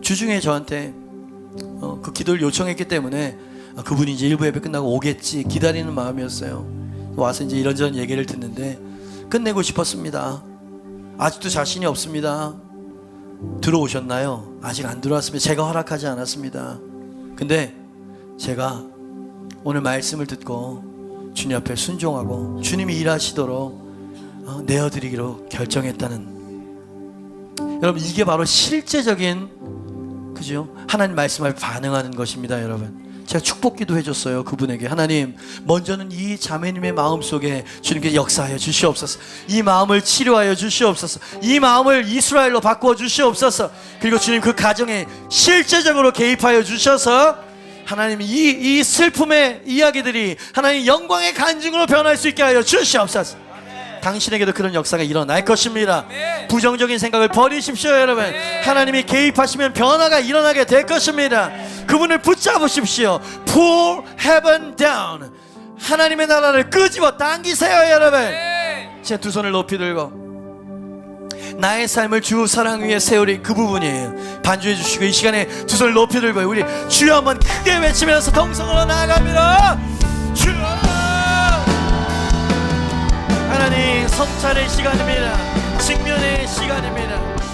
주중에 저한테 그 기도를 요청했기 때문에 그분이 이제 일부 예배 끝나고 오겠지 기다리는 마음이었어요. 와서 이제 이런저런 얘기를 듣는데 끝내고 싶었습니다. 아직도 자신이 없습니다. 들어오셨나요? 아직 안 들어왔습니다. 제가 허락하지 않았습니다. 근데 제가 오늘 말씀을 듣고 주님 앞에 순종하고 주님이 일하시도록 내어드리기로 결정했다는, 여러분, 이게 바로 실제적인, 그죠? 하나님 말씀 앞에 반응하는 것입니다. 여러분, 제가 축복 기도해 줬어요. 그분에게. 하나님, 먼저는 이 자매님의 마음속에 주님께 역사하여 주시옵소서. 이 마음을 치료하여 주시옵소서. 이 마음을 이스라엘로 바꾸어 주시옵소서. 그리고 주님 그 가정에 실제적으로 개입하여 주셔서 하나님 이 슬픔의 이야기들이 하나님 영광의 간증으로 변할 수 있게 하여 주시옵소서. 당신에게도 그런 역사가 일어날 것입니다. 부정적인 생각을 버리십시오. 여러분, 하나님이 개입하시면 변화가 일어나게 될 것입니다. 그분을 붙잡으십시오. Pull heaven down. 하나님의 나라를 끄집어 당기세요. 여러분, 제 두 손을 높이 들고 나의 삶을 주 사랑 위에 세우리, 그 부분이에요. 반주해 주시고 이 시간에 두 손을 높이 들고 우리 주여 한번 크게 외치면서 동성으로 나아갑니다. 주여! 하나님, 성찰의 시간입니다. 직면의 시간입니다.